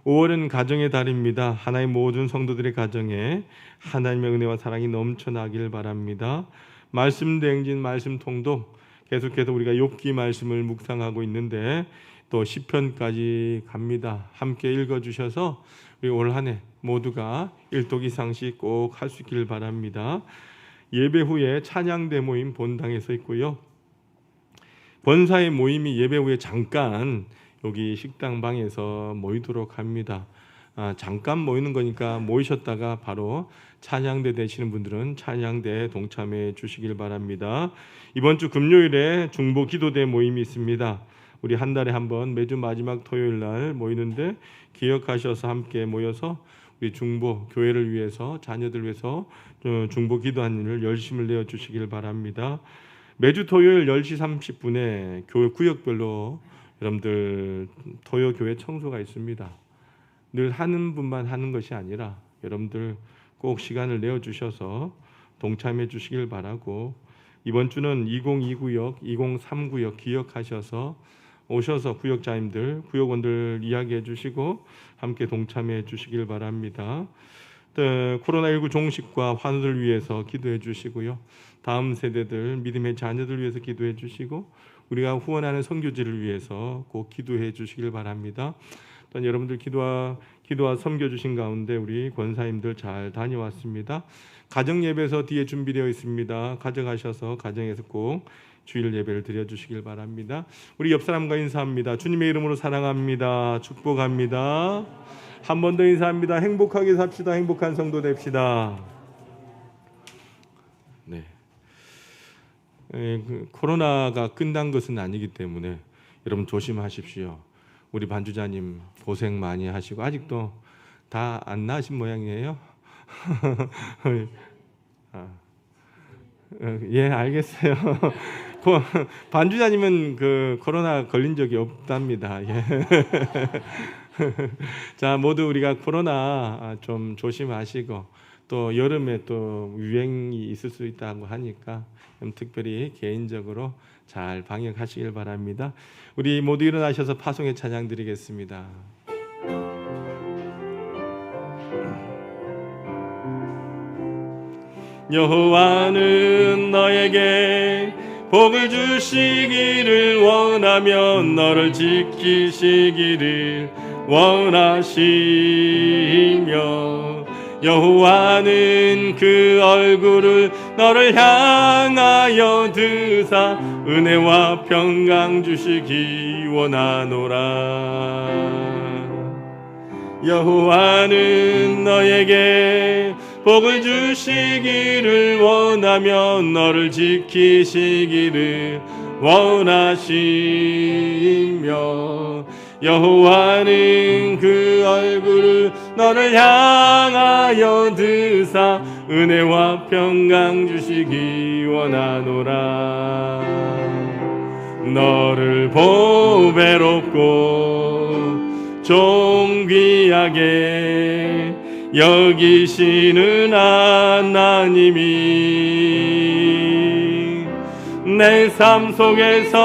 5월은 가정의 달입니다. 하나님 모든 성도들의 가정에 하나님의 은혜와 사랑이 넘쳐나길 바랍니다. 말씀 대행진, 말씀 통독, 계속해서 우리가 욥기 말씀을 묵상하고 있는데 또 시편까지 갑니다. 함께 읽어주셔서 우리 올 한 해 모두가 일독 이상씩 꼭 할 수 있기를 바랍니다. 예배 후에 찬양대 모임 본당에서 있고요. 본사의 모임이 예배 후에 잠깐 여기 식당방에서 모이도록 합니다. 잠깐 모이는 거니까 모이셨다가 바로 찬양대 되시는 분들은 찬양대에 동참해 주시길 바랍니다. 이번 주 금요일에 중보 기도대 모임이 있습니다. 우리 한 달에 한 번 매주 마지막 토요일 날 모이는데 기억하셔서 함께 모여서 우리 중보 교회를 위해서 자녀들 위해서 중보 기도하는 일을 열심을 내어 주시길 바랍니다. 매주 토요일 10시 30분에 교회 구역별로 여러분들 토요 교회 청소가 있습니다. 늘 하는 분만 하는 것이 아니라 여러분들 꼭 시간을 내어 주셔서 동참해 주시길 바라고 이번 주는 2029역, 2039역 기억하셔서 오셔서 구역장님들, 구역원들 이야기해 주시고 함께 동참해 주시길 바랍니다. 또 코로나19 종식과 환우를 위해서 기도해 주시고요. 다음 세대들, 믿음의 자녀들 위해서 기도해 주시고 우리가 후원하는 선교지를 위해서 꼭 기도해 주시길 바랍니다. 또 여러분들 기도와 섬겨 주신 가운데 우리 권사님들 잘 다녀왔습니다. 가정 예배서 뒤에 준비되어 있습니다. 가져가셔서 가정에서 꼭 주일 예배를 드려 주시길 바랍니다. 우리 옆 사람과 인사합니다. 주님의 이름으로 사랑합니다. 축복합니다. 한 번 더 인사합니다. 행복하게 삽시다. 행복한 성도 됩시다. 네. 코로나가 끝난 것은 아니기 때문에 여러분 조심하십시오. 우리 반주자님 고생 많이 하시고 아직도 다 안 나신 모양이에요. 예, 알겠어요. 반주자님은 그 코로나 걸린 적이 없답니다. 예. 자, 모두 우리가 코로나 좀 조심하시고 또 여름에 또 유행이 있을 수 있다고 하니까 특별히 개인적으로 잘 방역하시길 바랍니다. 우리 모두 일어나셔서 파송의 찬양 드리겠습니다. 여호와는 너에게 복을 주시기를 원하며 너를 지키시기를 원하시며 여호와는 그 얼굴을 너를 향하여 드사 은혜와 평강 주시기 원하노라. 여호와는 너에게 복을 주시기를 원하며 너를 지키시기를 원하시며 여호와는 그 얼굴을 너를 향하여 드사 은혜와 평강 주시기 원하노라. 너를 보배롭고 존귀하게 여기시는 하나님이 내 삶 속에서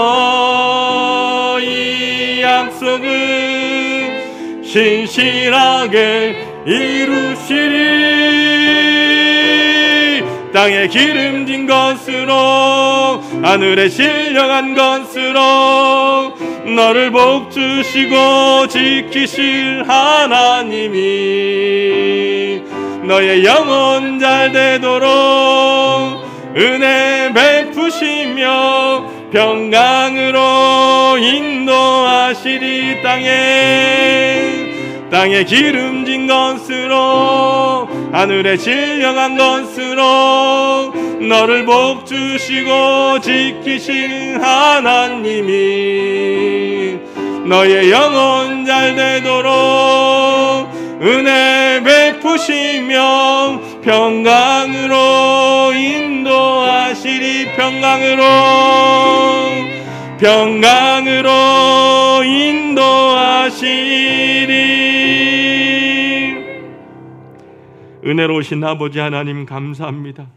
이 약속을 신실하게 이루시리. 땅에 기름진 것으로 하늘에 신령한 것으로 너를 복주시고 지키실 하나님이 너의 영혼 잘 되도록 은혜 베푸시며 평강으로 인도하시리. 땅에 기름진 것으로 하늘에 신령한 것으로 너를 복주시고 지키신 하나님이 너의 영혼 잘 되도록 은혜 베푸시며 평강으로 인도하시리. 평강으로 인도하시리. 은혜로우신 아버지 하나님 감사합니다.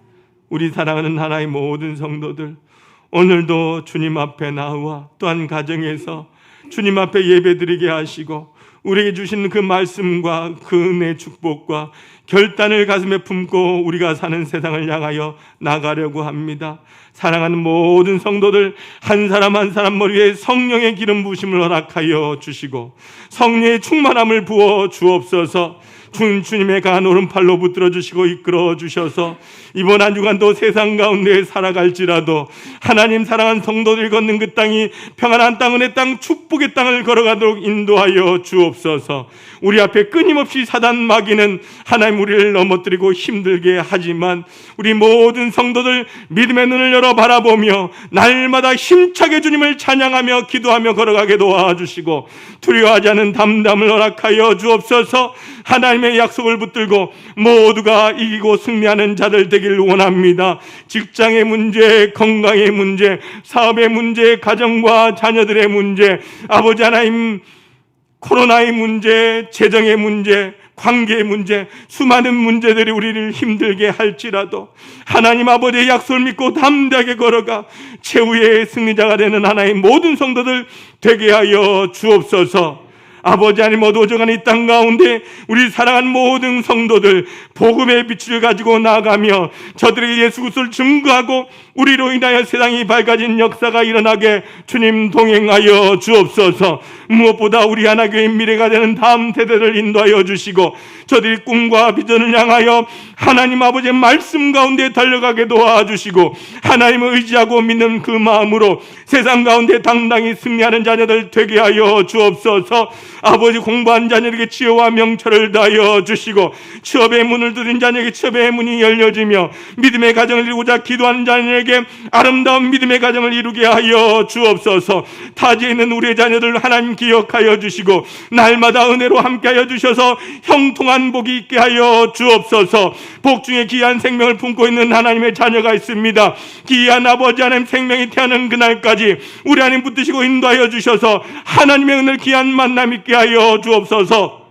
우리 사랑하는 하나님 모든 성도들 오늘도 주님 앞에 나와 또한 가정에서 주님 앞에 예배드리게 하시고 우리에게 주신 그 말씀과 그 은혜 축복과 결단을 가슴에 품고 우리가 사는 세상을 향하여 나가려고 합니다. 사랑하는 모든 성도들 한 사람 한 사람 머리에 성령의 기름 부으심을 허락하여 주시고 성령의 충만함을 부어 주옵소서. 주님의 강한 오른팔로 붙들어 주시고 이끌어 주셔서 이번 한 주간도 세상 가운데 살아갈지라도 하나님 사랑한 성도들 걷는 그 땅이 평안한 땅, 은혜 땅, 축복의 땅을 걸어가도록 인도하여 주옵소서. 우리 앞에 끊임없이 사단 마귀는 하나님 우리를 넘어뜨리고 힘들게 하지만 우리 모든 성도들 믿음의 눈을 열어 바라보며 날마다 힘차게 주님을 찬양하며 기도하며 걸어가게 도와주시고 두려워하지 않은 담담을 허락하여 주옵소서. 하나님의 약속을 붙들고 모두가 이기고 승리하는 자들 되길 원합니다. 직장의 문제, 건강의 문제, 사업의 문제, 가정과 자녀들의 문제, 아버지 하나님 코로나의 문제, 재정의 문제, 관계의 문제, 수많은 문제들이 우리를 힘들게 할지라도 하나님 아버지의 약속을 믿고 담대하게 걸어가 최후의 승리자가 되는 하나의 모든 성도들 되게 하여 주옵소서. 아버지 하나님, 어두워져가는 이 땅 가운데 우리 사랑하는 모든 성도들 복음의 빛을 가지고 나아가며 저들에게 예수 그리스도를 증거하고 우리로 인하여 세상이 밝아진 역사가 일어나게 주님 동행하여 주옵소서. 무엇보다 우리 하나교회 미래가 되는 다음 세대를 인도하여 주시고 저들이 꿈과 비전을 향하여 하나님 아버지의 말씀 가운데 달려가게 도와주시고 하나님을 의지하고 믿는 그 마음으로 세상 가운데 당당히 승리하는 자녀들 되게 하여 주옵소서. 아버지, 공부한 자녀에게 지혜와 명철을 다하여 주시고 취업의 문을 닫은 자녀에게 취업의 문이 열려지며 믿음의 가정을 이루고자 기도하는 자녀에게 아름다운 믿음의 가정을 이루게 하여 주옵소서. 타지에 있는 우리의 자녀들 하나님 기억하여 주시고 날마다 은혜로 함께하여 주셔서 형통한 복이 있게 하여 주옵소서. 복 중에 귀한 생명을 품고 있는 하나님의 자녀가 있습니다. 귀한 아버지 하나님, 생명이 태어나는 그날까지 우리 하나님 붙드시고 인도하여 주셔서 하나님의 은혜를 귀한 만남 있게 하여 주옵소서.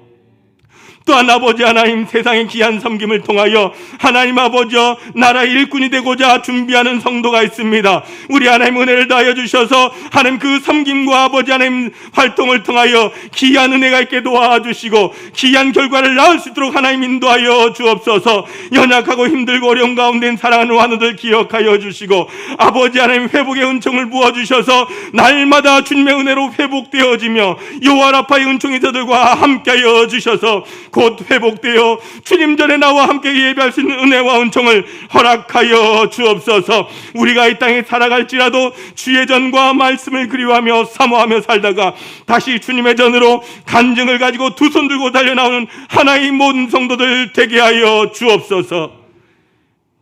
또한 아버지 하나님, 세상의 귀한 섬김을 통하여 하나님 아버지여 나라의 일꾼이 되고자 준비하는 성도가 있습니다. 우리 하나님 은혜를 다하여 주셔서 하나님 그 섬김과 아버지 하나님 활동을 통하여 귀한 은혜가 있게 도와주시고 귀한 결과를 낳을 수 있도록 하나님 인도하여 주옵소서. 연약하고 힘들고 어려운 가운데 사랑하는 환우들 기억하여 주시고 아버지 하나님 회복의 은총을 부어주셔서 날마다 주님의 은혜로 회복되어지며 여호와 라파의 은총이 저들과 함께하여 주셔서 곧 회복되어 주님 전에 나와 함께 예배할 수 있는 은혜와 은총을 허락하여 주옵소서. 우리가 이 땅에 살아갈지라도 주의 전과 말씀을 그리워하며 사모하며 살다가 다시 주님의 전으로 간증을 가지고 두 손 들고 달려나오는 하나의 모든 성도들 되게 하여 주옵소서.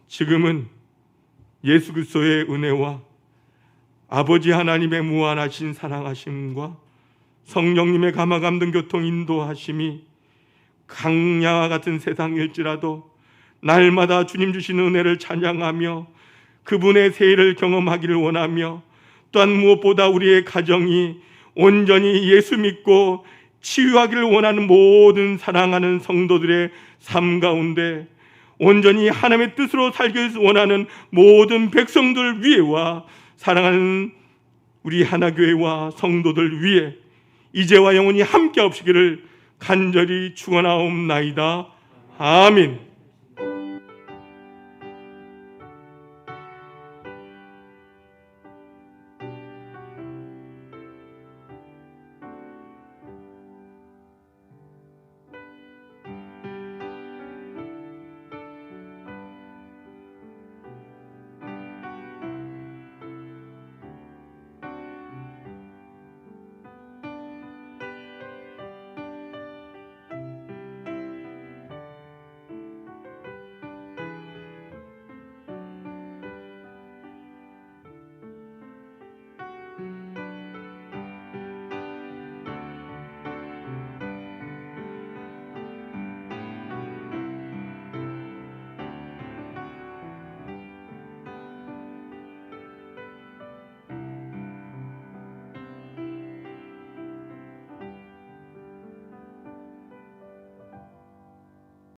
지금은 예수 그리스도의 은혜와 아버지 하나님의 무한하신 사랑하심과 성령님의 감화 감동 교통 인도하심이 강야와 같은 세상일지라도 날마다 주님 주시는 은혜를 찬양하며 그분의 세일을 경험하기를 원하며 또한 무엇보다 우리의 가정이 온전히 예수 믿고 치유하기를 원하는 모든 사랑하는 성도들의 삶 가운데 온전히 하나님의 뜻으로 살기 원하는 모든 백성들 위에와 사랑하는 우리 하나교회와 성도들 위에 이제와 영원히 함께 없으기를 간절히 축원하옵나이다. 아멘.